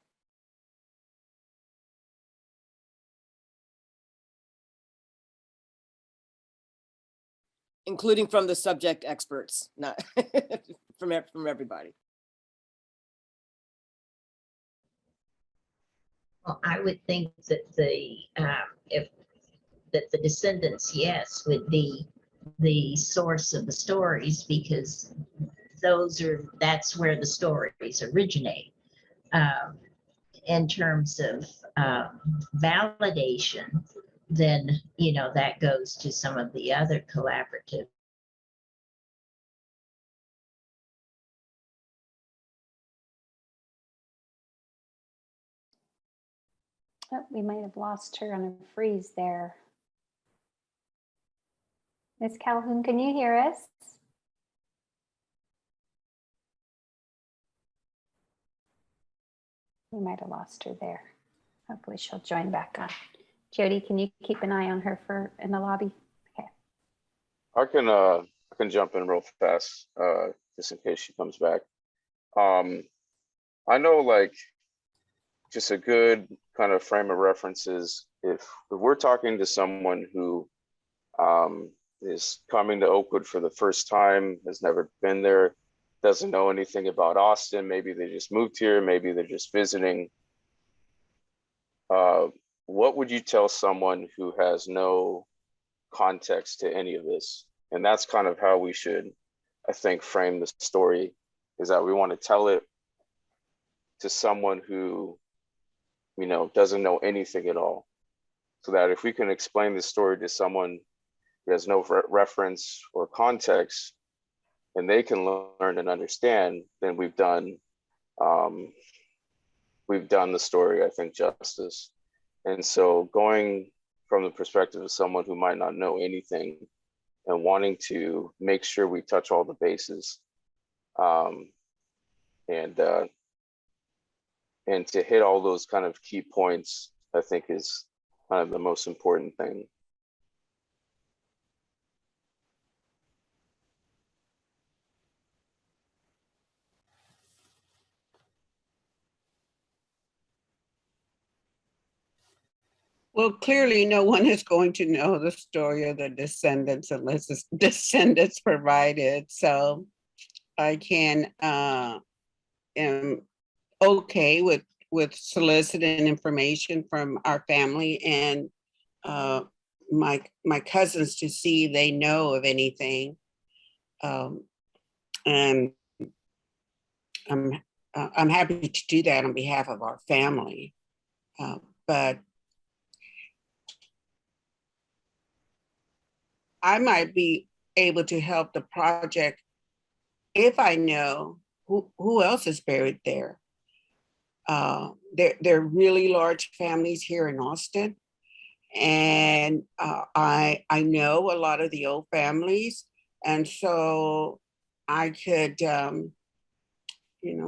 Including from the subject experts, not from everybody. Well, I would think that the descendants, yes, would be the source of the stories, because that's where the stories originate. In terms of validation, then that goes to some of the other collaborative. Oh, we might have lost her on a freeze there. Ms. Calhoun, can you hear us? We might have lost her there. Hopefully she'll join back on. Jody, can you keep an eye on her in the lobby? Okay. I can jump in real fast, just in case she comes back. I know, just a good kind of frame of reference is if we're talking to someone who is coming to Oakwood for the first time, has never been there, doesn't know anything about Austin, maybe they just moved here, maybe they're just visiting. What would you tell someone who has no context to any of this? And that's kind of how we should, I think, frame the story, is that we want to tell it to someone who, doesn't know anything at all. So that if we can explain the story to someone who has no reference or context, and they can learn and understand, then we've done the story, I think, justice. And so going from the perspective of someone who might not know anything and wanting to make sure we touch all the bases, and to hit all those kind of key points, I think is kind of the most important thing. Well, clearly no one is going to know the story of the descendants unless the descendants provided. So I am okay with with soliciting information from our family and my cousins to see if they know of anything. And I'm happy to do that on behalf of our family. But I might be able to help the project if I know who else is buried there. There are really large families here in Austin. And I know a lot of the old families. And so I could,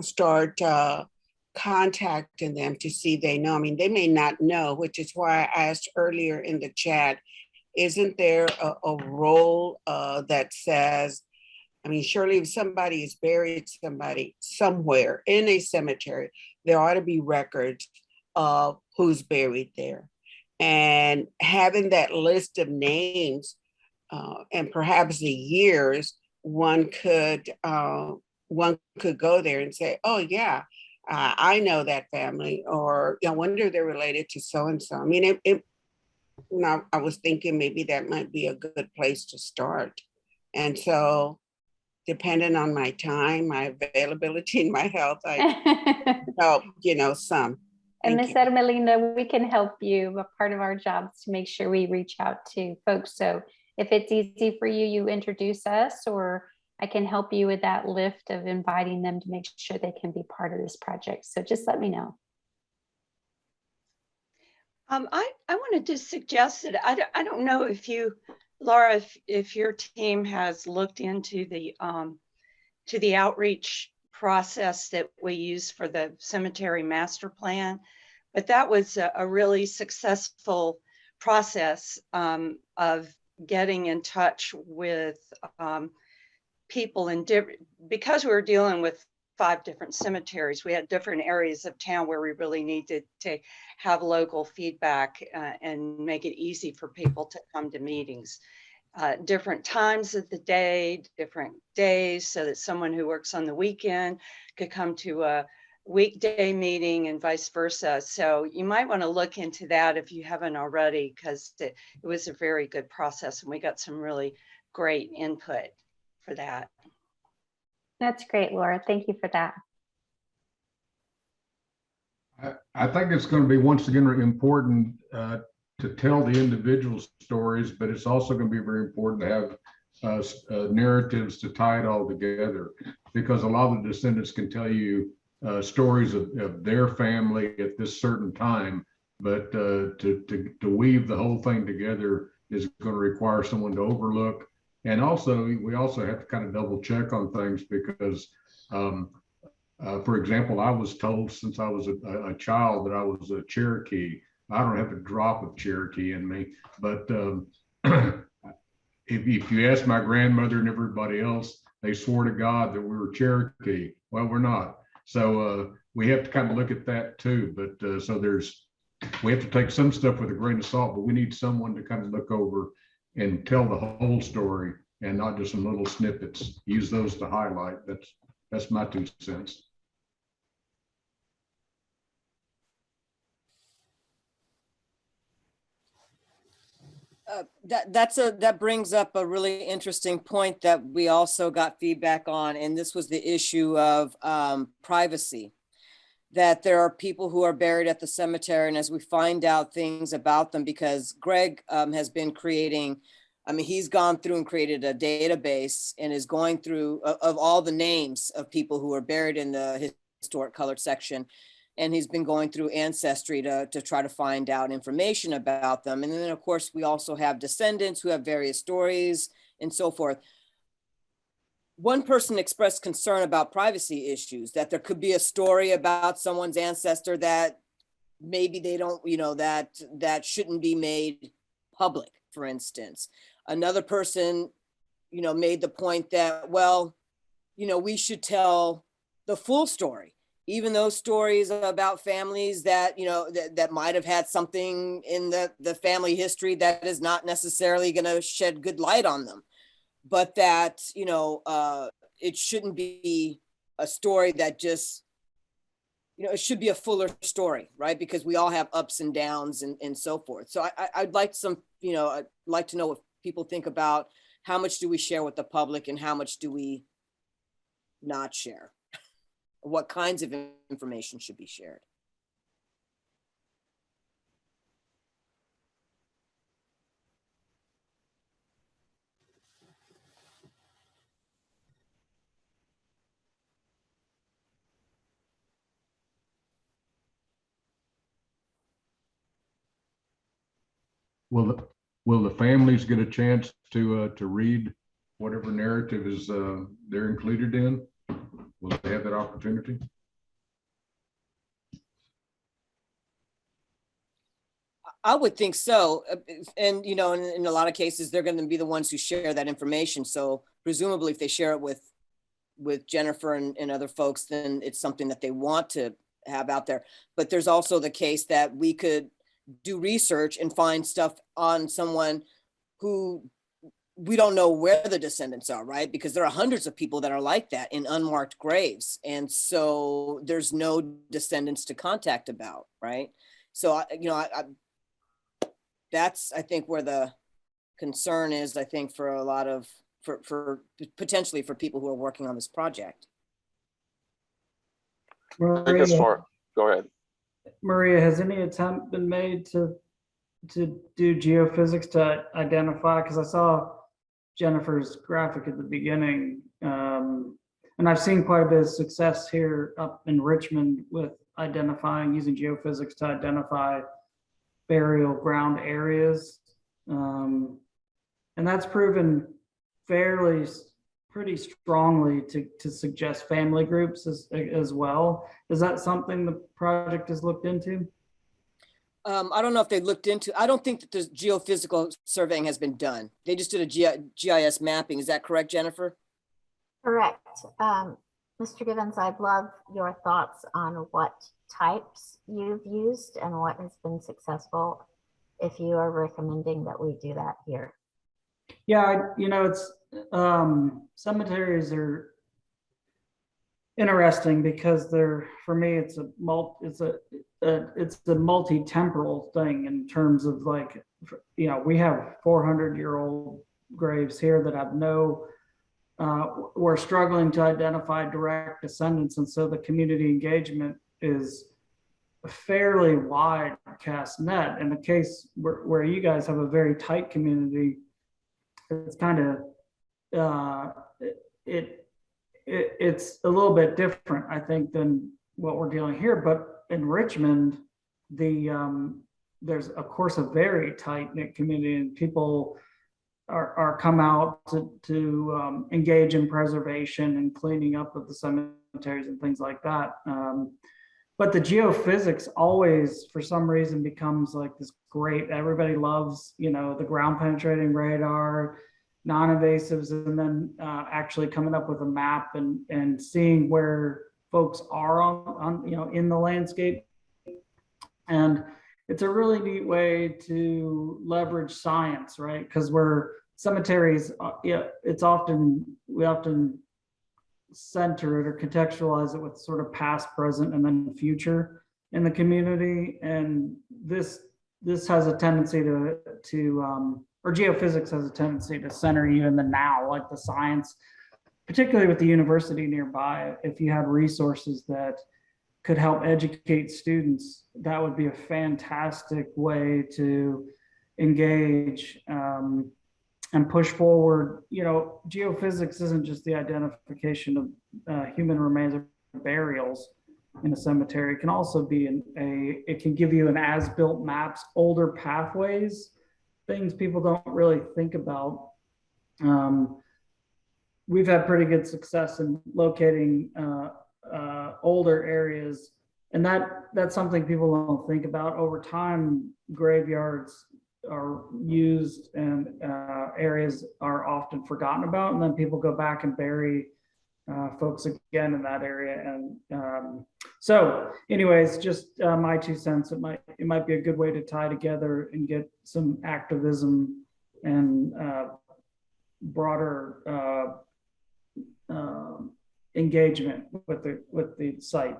start contacting them to see if they know. I mean, they may not know, which is why I asked earlier in the chat, isn't there a role that says, I mean, surely if somebody is buried somewhere in a cemetery, there ought to be records of who's buried there. And having that list of names and perhaps the years, one could go there and say, oh yeah, I know that family, or I wonder they're related to so-and-so. I mean, I was thinking maybe that might be a good place to start. And so depending on my time, my availability, and my health, I help, some. And Ms. Ermelinda, we can help you. A part of our job is to make sure we reach out to folks. So if it's easy for you, you introduce us, or I can help you with that lift of inviting them to make sure they can be part of this project. So just let me know. I wanted to suggest that I don't know if you, Laura, if your team has looked into the outreach process that we use for the cemetery master plan, but that was a really successful process of getting in touch with people in different, because we were dealing with 5 different cemeteries, we had different areas of town where we really needed to have local feedback and make it easy for people to come to meetings. Different times of the day, different days, so that someone who works on the weekend could come to a weekday meeting and vice versa. So you might want to look into that if you haven't already, because it was a very good process and we got some really great input for that. That's great, Laura. Thank you for that. I think it's going to be, once again, important to tell the individual stories, but it's also going to be very important to have narratives to tie it all together, because a lot of the descendants can tell you stories of their family at this certain time, but to weave the whole thing together is going to require someone to overlook. And also, we also have to kind of double check on things, because for example, I was told since I was a child that I was a Cherokee. I don't have a drop of Cherokee in me, but if you ask my grandmother and everybody else, they swore to God that we were Cherokee. Well, we're not. So we have to kind of look at that too. But so we have to take some stuff with a grain of salt, but we need someone to kind of look over and tell the whole story and not just some little snippets. Use those to highlight. That's my 2 cents. That brings up a really interesting point that we also got feedback on, and this was the issue of privacy. That there are people who are buried at the cemetery, and as we find out things about them, because Greg has been creating, I mean, he's gone through and created a database and is going through of all the names of people who are buried in the historic colored section. And he's been going through Ancestry to try to find out information about them. And then of course, we also have descendants who have various stories and so forth. One person expressed concern about privacy issues, that there could be a story about someone's ancestor that maybe they don't, that shouldn't be made public, for instance. Another person, made the point that, well, we should tell the full story. Even those stories about families that, that might have had something in the family history that is not necessarily going to shed good light on them, but that, it shouldn't be a story that just, it should be a fuller story, right? Because we all have ups and downs and so forth. So I'd like I'd like to know what people think about how much do we share with the public and how much do we not share? What kinds of information should be shared? Will the families get a chance to read whatever narrative is they're included in? Will they have that opportunity? I would think so. And, in a lot of cases, they're going to be the ones who share that information. So presumably if they share it with Jennifer and other folks, then it's something that they want to have out there. But there's also the case that we could do research and find stuff on someone who we don't know where the descendants are, right? Because there are hundreds of people that are like that in unmarked graves. And so there's no descendants to contact about, right? So, that's, I think, where the concern is, I think, for a lot of, for potentially for people who are working on this project. I think as far, go ahead. Maria, has any attempt been made to do geophysics to identify? Because I saw Jennifer's graphic at the beginning, and I've seen quite a bit of success here up in Richmond with identifying, using geophysics to identify burial ground areas, and that's proven pretty strongly to suggest family groups as well. Is that something the project has looked into? I don't know if they looked into, I don't think that the geophysical surveying has been done. They just did a GIS mapping. Is that correct, Jennifer? Correct. Mr. Givens, I'd love your thoughts on what types you've used and what has been successful, if you are recommending that we do that here. Yeah, it's cemeteries are interesting because for me, it's a multi-temporal thing in terms of we have 400-year-old graves here that have we're struggling to identify direct descendants. And so the community engagement is a fairly wide cast net. In the case where you guys have a very tight community, it's kind of, it's a little bit different, I think, than what we're dealing here. But in Richmond, there's of course a very tight knit community, and people are come out to engage in preservation and cleaning up of the cemeteries and things like that. But the geophysics always, for some reason, becomes like this great, everybody loves, the ground penetrating radar, non-invasives, and then actually coming up with a map and seeing where folks are on in the landscape. And it's a really neat way to leverage science, right? Because cemeteries, we often center it or contextualize it with sort of past, present, and then future in the community. And this has a tendency or geophysics has a tendency to center you in the now, like the science, particularly with the university nearby. If you had resources that could help educate students, that would be a fantastic way to engage and push forward. Geophysics isn't just the identification of human remains or burials in a cemetery. It can also be it can give you an as-built maps, older pathways, things people don't really think about. We've had pretty good success in locating older areas, and that's something people don't think about. Over time, graveyards are used and areas are often forgotten about, and then people go back and bury folks again in that area. And so anyways, just my 2 cents. It might be a good way to tie together and get some activism and broader engagement with the site.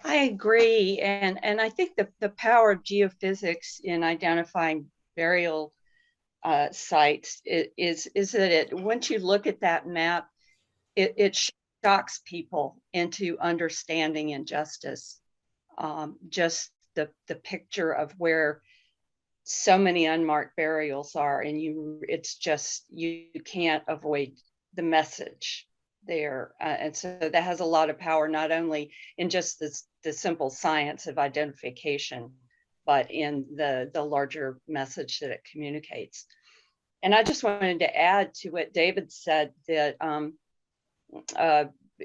I agree. And I think the power of geophysics in identifying burial sites is that once you look at that map, it shocks people into understanding injustice. Just the picture of where so many unmarked burials are, and it's just, you can't avoid the message there. And so that has a lot of power, not only in just the simple science of identification, but in the larger message that it communicates. And I just wanted to add to what David said, that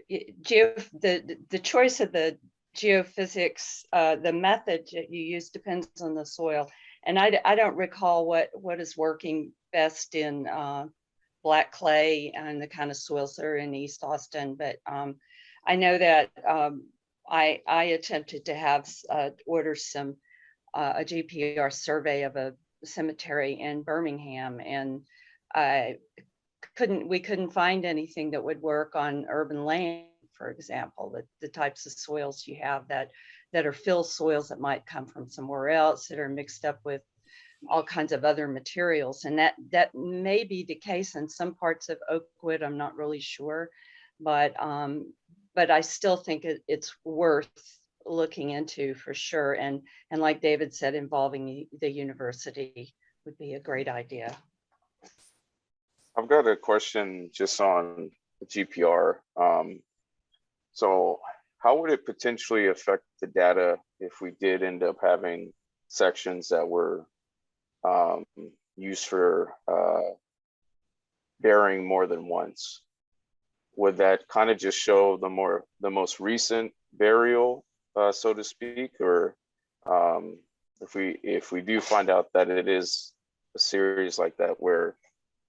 the choice of the geophysics, the method that you use depends on the soil. And I don't recall what is working best in black clay and the kind of soils that are in East Austin, but I know that I attempted to have order some a GPR survey of a cemetery in Birmingham, and we couldn't find anything that would work on urban land, for example, the types of soils you have that are fill soils that might come from somewhere else, that are mixed up with all kinds of other materials. And that may be the case in some parts of Oakwood. I'm not really sure, but I still think it's worth looking into for sure. And like David said, involving the university would be a great idea. I've got a question just on GPR. So how would it potentially affect the data if we did end up having sections that were used for burying more than once? Would that kind of just show the most recent burial, so to speak, or if we do find out that it is a series like that where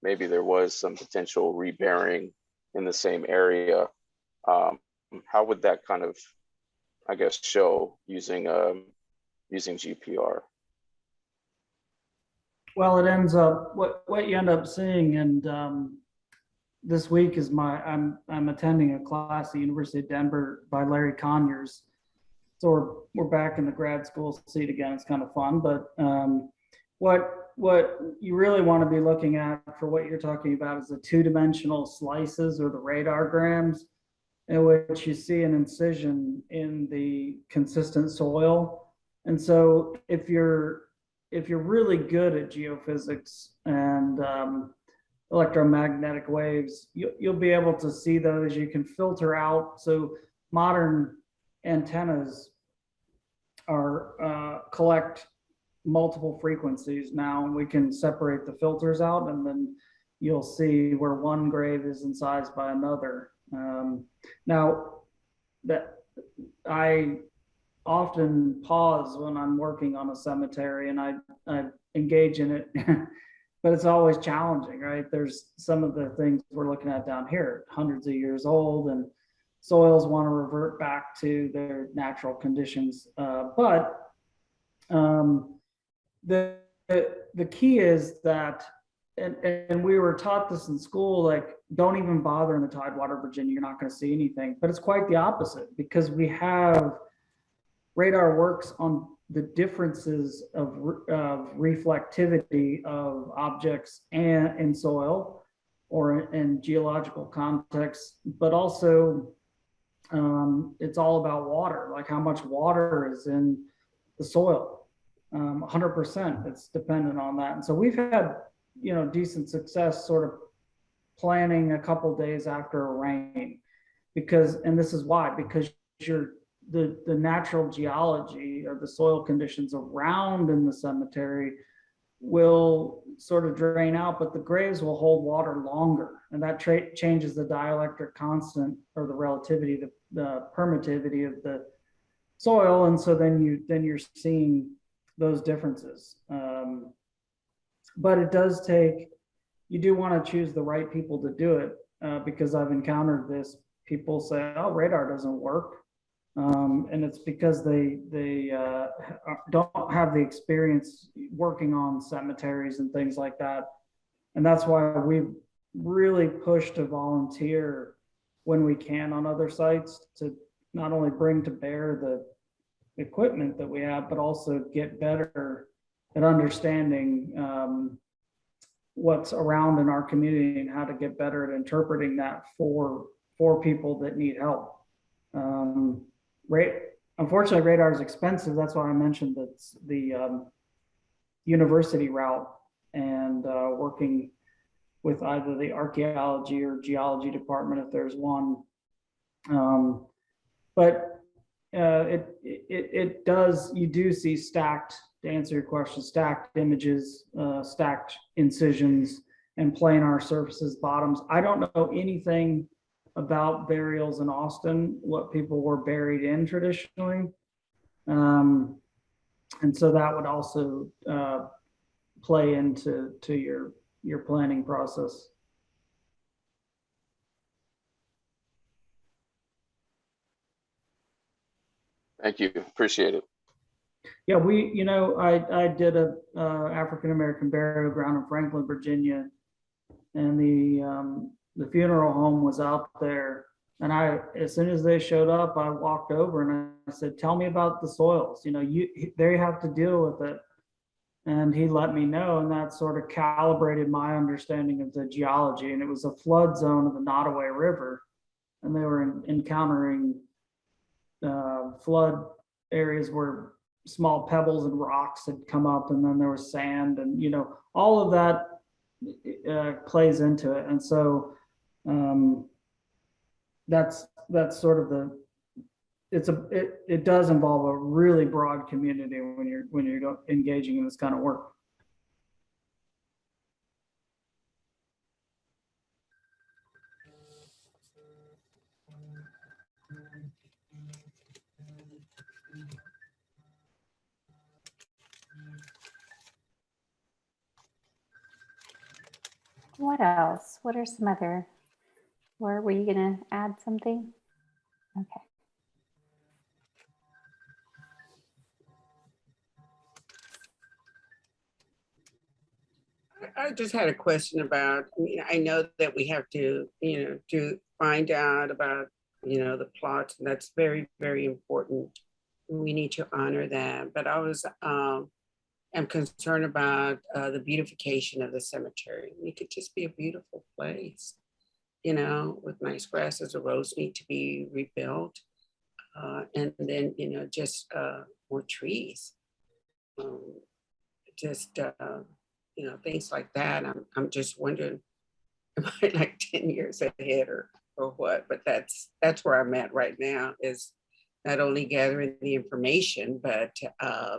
maybe there was some potential reburying in the same area, how would that kind of, I guess, show using GPR? Well, it ends up what you end up seeing, and this week is I'm attending a class at the University of Denver by Larry Conyers. So we're back in the grad school seat again. It's kind of fun, but what you really want to be looking at for what you're talking about is the two-dimensional slices, or the radargrams, in which you see an incision in the consistent soil. And so if you're really good at geophysics and electromagnetic waves, you'll be able to see those. You can filter out. So modern antennas are collect multiple frequencies now, and we can separate the filters out, and then you'll see where one grave is incised by another. Now, that I often pause when I'm working on a cemetery, and I engage in it, but it's always challenging, right? There's some of the things we're looking at down here, hundreds of years old, and soils want to revert back to their natural conditions. But the key is that, and we were taught this in school, like, don't even bother in the Tidewater, Virginia, you're not going to see anything. But it's quite the opposite, because we have radar works on the differences of reflectivity of objects and in soil or in geological context, but also it's all about water, like how much water is in the soil. 100%, it's dependent on that. And so we've had, decent success sort of planning a couple days after a rain, and this is why, because the natural geology or the soil conditions around in the cemetery will sort of drain out, but the graves will hold water longer, and that changes the dielectric constant, or the relativity, the permittivity of the soil, and so then you're seeing those differences. But it does take, you do want to choose the right people to do it, because I've encountered this. People say, "Oh, radar doesn't work," and it's because they don't have the experience working on cemeteries and things like that. And that's why we've really pushed to volunteer when we can on other sites, to not only bring to bear equipment that we have, but also get better at understanding what's around in our community and how to get better at interpreting that for people that need help. Unfortunately, radar is expensive. That's why I mentioned that the university route and working with either the archaeology or geology department if there's one. But it does, you do see stacked, to answer your question, stacked images, stacked incisions and planar surfaces, bottoms. I don't know anything about burials in Austin, what people were buried in traditionally. And so that would also play into your planning process. Thank you. Appreciate it. Yeah, I did a African-American burial ground in Franklin, Virginia, and the funeral home was out there. And as soon as they showed up, I walked over and I said, "Tell me about the soils. They have to deal with it." And he let me know, and that sort of calibrated my understanding of the geology. And it was a flood zone of the Nottoway River, and they were encountering flood areas where small pebbles and rocks had come up, and then there was sand, and all of that plays into it. And so that's sort of it does involve a really broad community when you're engaging in this kind of work. What else? What are some other, or were you gonna add something? Okay. I just had a question about, I know that we have to, to find out about, the plots, and that's very, very important. We need to honor that. But I was, am concerned about the beautification of the cemetery. It could just be a beautiful place, with nice grasses. The roads need to be rebuilt. And then, just more trees. Things like that. I'm just wondering, am I like 10 years ahead or what? But that's where I'm at right now, is not only gathering the information, but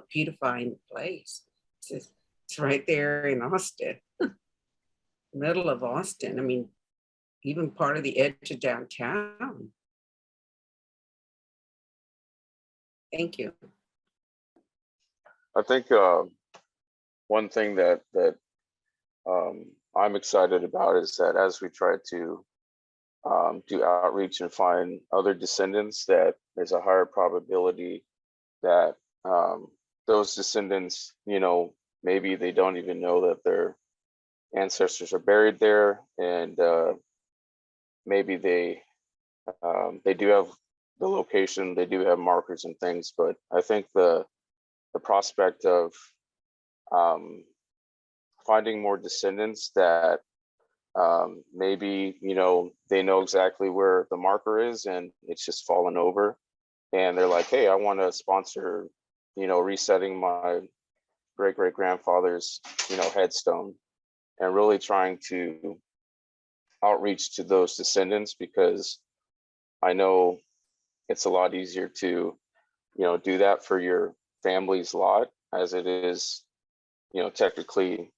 beautifying the place. It's right there in Austin, middle of Austin. I mean, even part of the edge of downtown. Thank you. I think one thing that I'm excited about is that as we try to do outreach and find other descendants, that there's a higher probability that those descendants, maybe they don't even know that their ancestors are buried there, and maybe they do have the location, they do have markers and things. But I think the prospect of finding more descendants that maybe they know exactly where the marker is and it's just fallen over, and they're like, "Hey, I want to sponsor resetting my great grandfather's headstone," and really trying to outreach to those descendants, because I know it's a lot easier to do that for your family's lot, as it is technically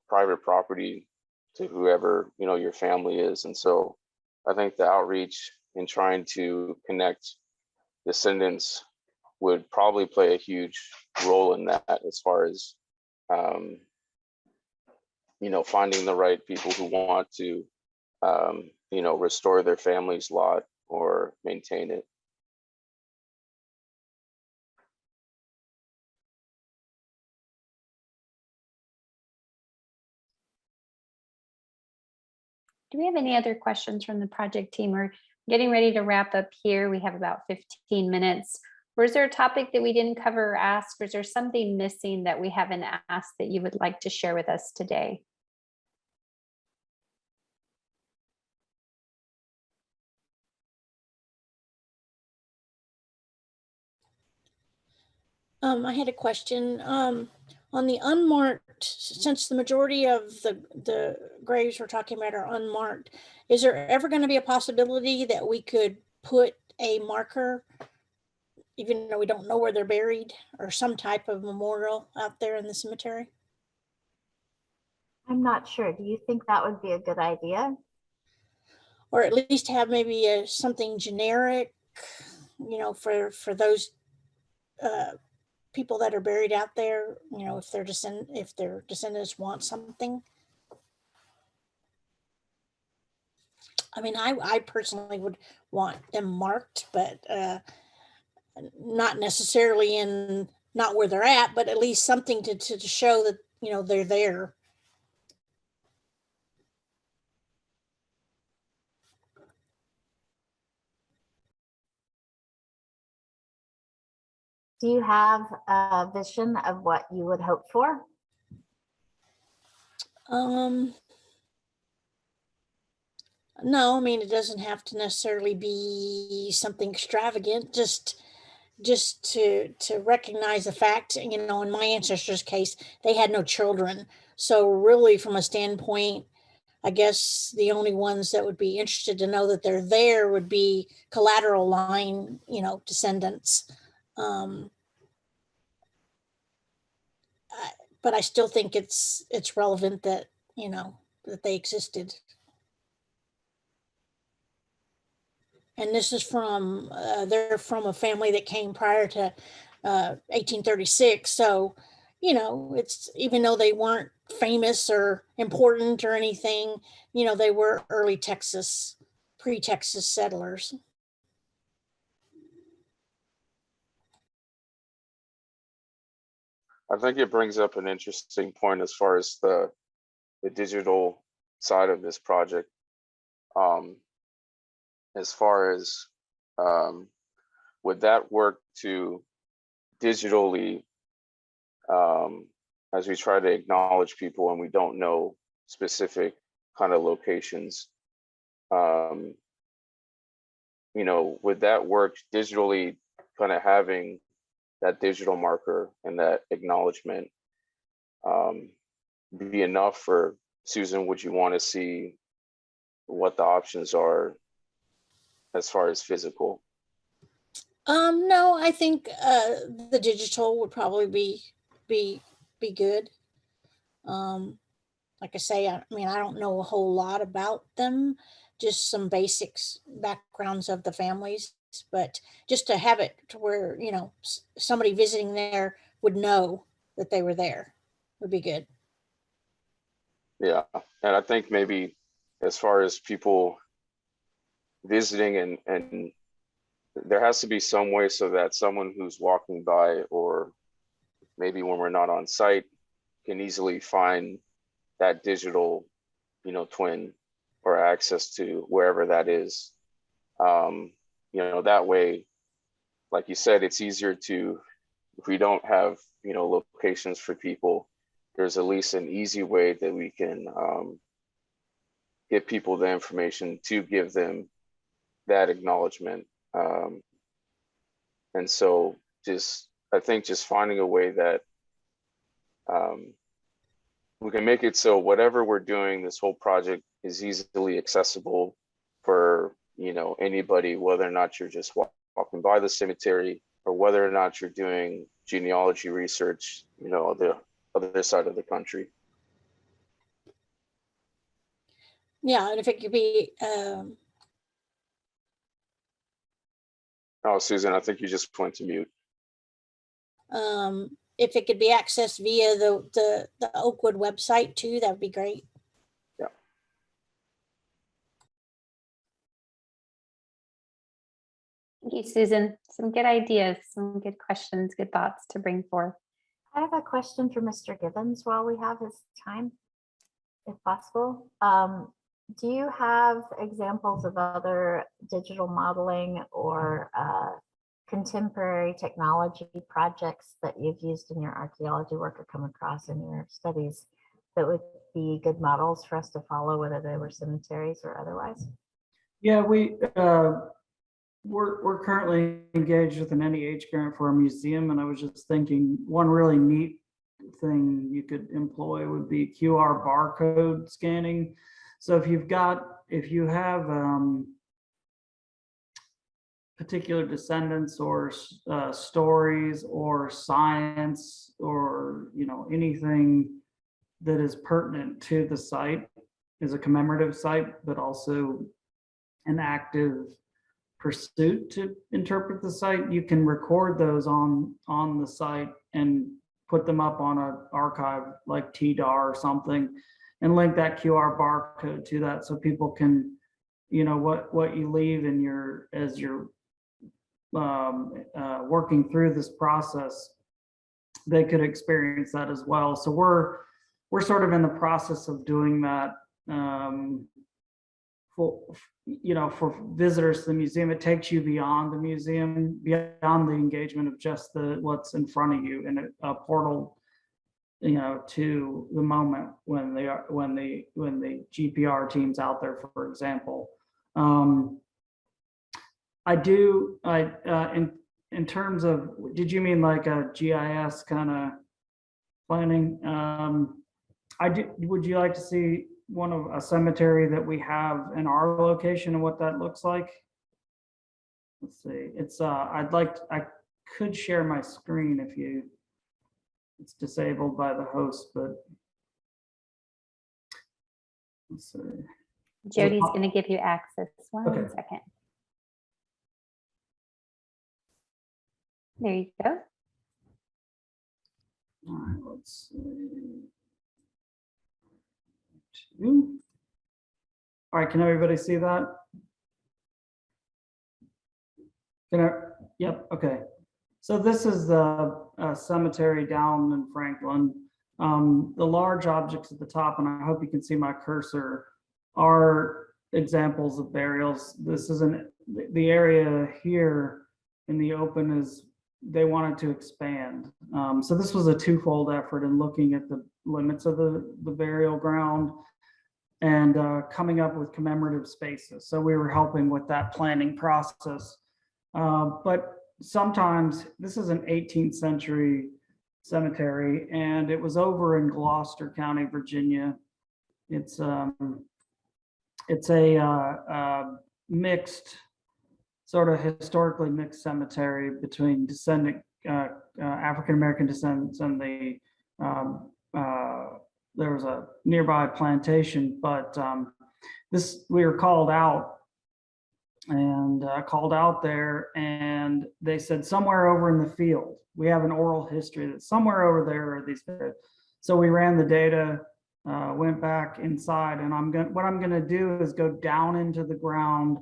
private property to whoever your family is. And so I think the outreach in trying to connect descendants would probably play a huge role in that, as far as finding the right people who want to restore their family's lot or maintain it. Do we have any other questions from the project team? We're getting ready to wrap up here. We have about 15 minutes. Or is there a topic that we didn't cover or ask, or is there something missing that we haven't asked that you would like to share with us today? I had a question on the unmarked, since the majority of the graves we're talking about are unmarked, is there ever going to be a possibility that we could put a marker, even though we don't know where they're buried, or some type of memorial out there in the cemetery? I'm not sure. Do you think that would be a good idea? Or at least have maybe something generic, for those people that are buried out there, if their descendants want something. I mean, I personally would want them marked, but not necessarily not where they're at, but at least something to show that, they're there. Do you have a vision of what you would hope for? No, I mean, it doesn't have to necessarily be something extravagant, just to recognize the fact, in my ancestors' case, they had no children. So really, from a standpoint, I guess the only ones that would be interested to know that they're there would be collateral line, descendants. But I still think it's relevant that, that they existed. And this is from, they're from a family that came prior to 1836. So, it's, even though they weren't famous or important or anything, they were early Texas, pre-Texas settlers. I think it brings up an interesting point as far as the digital side of this project. As far as would that work to digitally, as we try to acknowledge people and we don't know specific kind of locations, would that work digitally, kind of having that digital marker and that acknowledgement be enough? For Susan, would you want to see what the options are as far as physical? No, I think the digital would probably be good. Like I say, I mean, I don't know a whole lot about them, just some basics, backgrounds of the families, but just to have it to where, somebody visiting there would know that they were there would be good. Yeah, and I think maybe as far as people visiting, and there has to be some way so that someone who's walking by, or maybe when we're not on site, can easily find that digital, twin, or access to wherever that is. That way, like you said, it's easier to, if we don't have, locations for people, there's at least an easy way that we can get people the information to give them that acknowledgement. And so I think just finding a way that we can make it so whatever we're doing, this whole project is easily accessible for, anybody, whether or not you're just walking by the cemetery, or whether or not you're doing genealogy research, the other side of the country. Yeah, and if it could be, Oh, Susan, I think you just went to mute. if it could be accessed via the Oakwood website too, that would be great. Yeah. Thank you, Susan. Some good ideas, some good questions, good thoughts to bring forth. I have a question for Mr. Gibbons while we have his time, if possible. Do you have examples of other digital modeling or contemporary technology projects that you've used in your archaeology work or come across in your studies that would be good models for us to follow, whether they were cemeteries or otherwise? Yeah, we're currently engaged with an NEH grant for a museum, and I was just thinking one really neat thing you could employ would be QR barcode scanning. So if you have particular descendants or stories or science or anything that is pertinent to the site, is a commemorative site, but also an active pursuit to interpret the site, you can record those on the site and put them up on an archive like TDAR or something, and link that QR barcode to that, so people can, what you leave in as you're working through this process, they could experience that as well. So we're sort of in the process of doing that for visitors to the museum. It takes you beyond the museum, beyond the engagement of just what's in front of you, and a portal, to the moment when the GPR team's out there, for example. In terms of, did you mean like a GIS kind of planning? Would you like to see a cemetery that we have in our location and what that looks like? Let's see. It's I could share my screen if it's disabled by the host, but let's see. Jody's going to give you access. One Okay. second. There you go. All right, let's see. All right, can everybody see that? Yep, okay. So this is the cemetery down in Franklin. The large objects at the top, and I hope you can see my cursor, are examples of burials. This isn't the area here in the open is they wanted to expand. So this was a twofold effort in looking at the limits of the burial ground and coming up with commemorative spaces. So we were helping with that planning process. But sometimes this is an 18th century cemetery, and it was over in Gloucester County, Virginia. It's a mixed, sort of historically mixed cemetery between African-American descendants and there was a nearby plantation, but we were called out there, and they said somewhere over in the field, we have an oral history that somewhere over there are these. So we ran the data, went back inside, and what I'm gonna do is go down into the ground,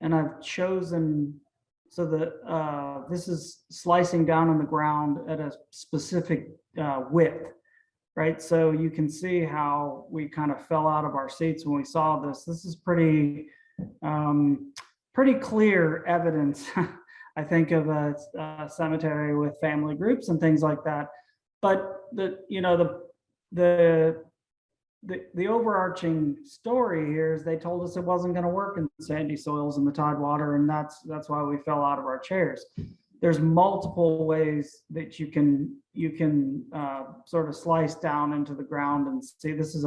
and I've chosen so that this is slicing down on the ground at a specific width. Right, so you can see how we kind of fell out of our seats when we saw this. This is pretty clear evidence, I think, of a cemetery with family groups and things like that. But the overarching story here is they told us it wasn't going to work in sandy soils in the tidewater, and that's why we fell out of our chairs. There's multiple ways that you can sort of slice down into the ground and see this is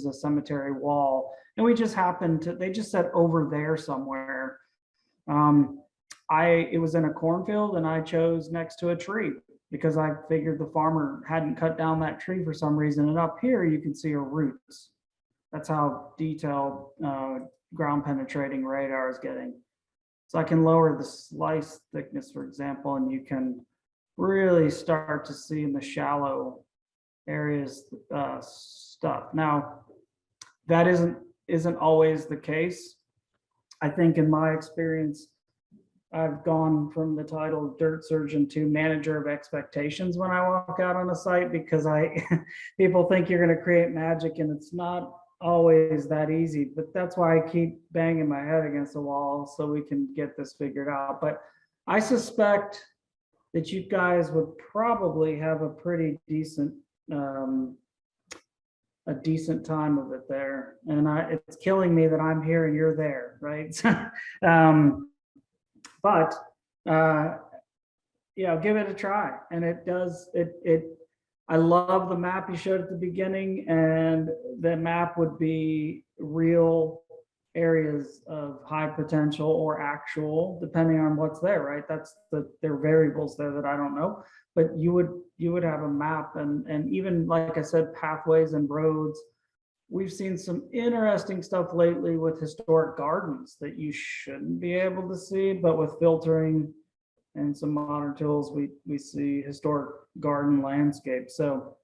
a cemetery wall, and we just happened to, they just said over there somewhere. It was in a cornfield, and I chose next to a tree because I figured the farmer hadn't cut down that tree for some reason. And up here you can see her roots. That's how detailed ground penetrating radar is getting. So I can lower the slice thickness, for example, and you can really start to see in the shallow areas stuff. Now, that isn't always the case. I think in my experience, I've gone from the title of dirt surgeon to manager of expectations when I walk out on a site, because people think you're going to create magic, and it's not always that easy. But that's why I keep banging my head against the wall so we can get this figured out. But I suspect that you guys would probably have a pretty decent time of it there. And it's killing me that I'm here and you're there, right? But give it a try. And I love the map you showed at the beginning, and the map would be real areas of high potential or actual, depending on what's there, right? There are variables there that I don't know, but you would have a map, and even, like I said, pathways and roads. We've seen some interesting stuff lately with historic gardens that you shouldn't be able to see, but with filtering and some modern tools, we see historic garden landscape. So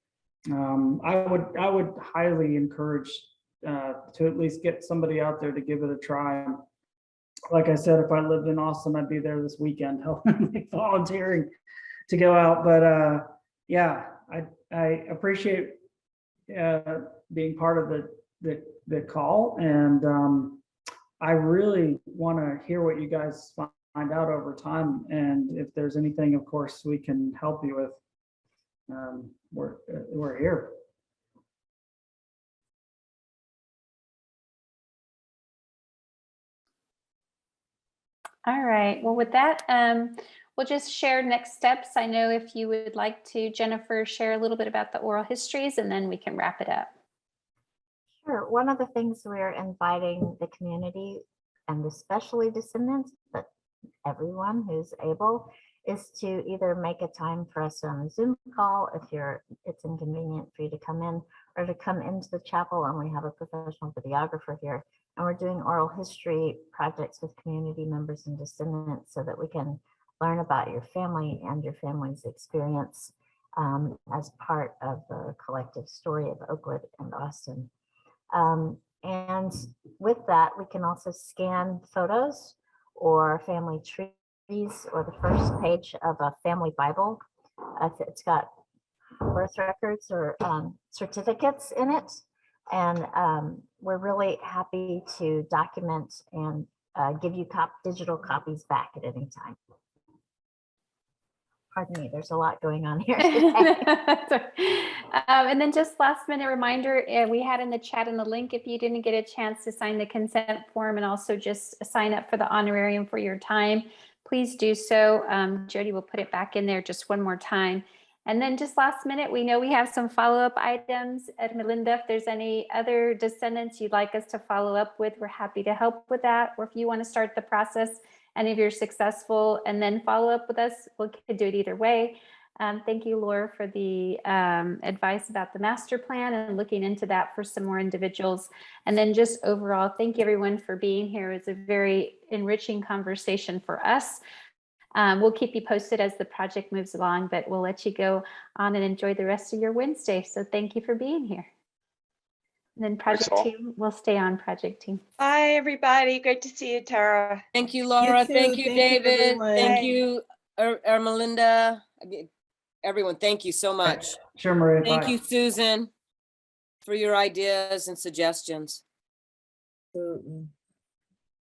I would highly encourage to at least get somebody out there to give it a try. Like I said, if I lived in Austin, I'd be there this weekend helping, volunteering to go out. But I appreciate being part of the call, and I really want to hear what you guys find out over time, and if there's anything, of course, we can help you with. We're here. All right. Well, with that, we'll just share next steps. I know if you would like to, Jennifer, share a little bit about the oral histories, and then we can wrap it up. Sure. One of the things we're inviting the community, and especially Descendants, but everyone who's able, is to either make a time for us on a Zoom call if it's inconvenient for you to come in, or to come into the chapel, and we have a professional videographer here. And we're doing oral history projects with community members and Descendants so that we can learn about your family and your family's experience as part of the collective story of Oakwood and Austin. And with that, we can also scan photos or family trees or the first page of a family Bible. It's got birth records or certificates in it. And we're really happy to document and give you digital copies back at any time. Pardon me, there's a lot going on here today. And then just last minute reminder, we had in the chat in the link, if you didn't get a chance to sign the consent form and also just sign up for the honorarium for your time, please do so. Jody will put it back in there just one more time. And then just last minute, we know we have some follow-up items. At Melinda, if there's any other Descendants you'd like us to follow up with, we're happy to help with that. Or if you want to start the process and if you're successful and then follow up with us, we could do it either way. Thank you, Laura, for the advice about the master plan and looking into that for some more individuals. And then just overall, thank you everyone for being here. It's a very enriching conversation for us. We'll keep you posted as the project moves along, but we'll let you go on and enjoy the rest of your Wednesday. So thank you for being here. And then project team, we'll stay on project team. Bye, everybody. Great to see you, Tara. Thank you, Laura. Thank you, David. Thank you, Melinda. Everyone, thank you so much. Sure, Maria. Thank bye. you, Susan, for your ideas and suggestions. Absolutely.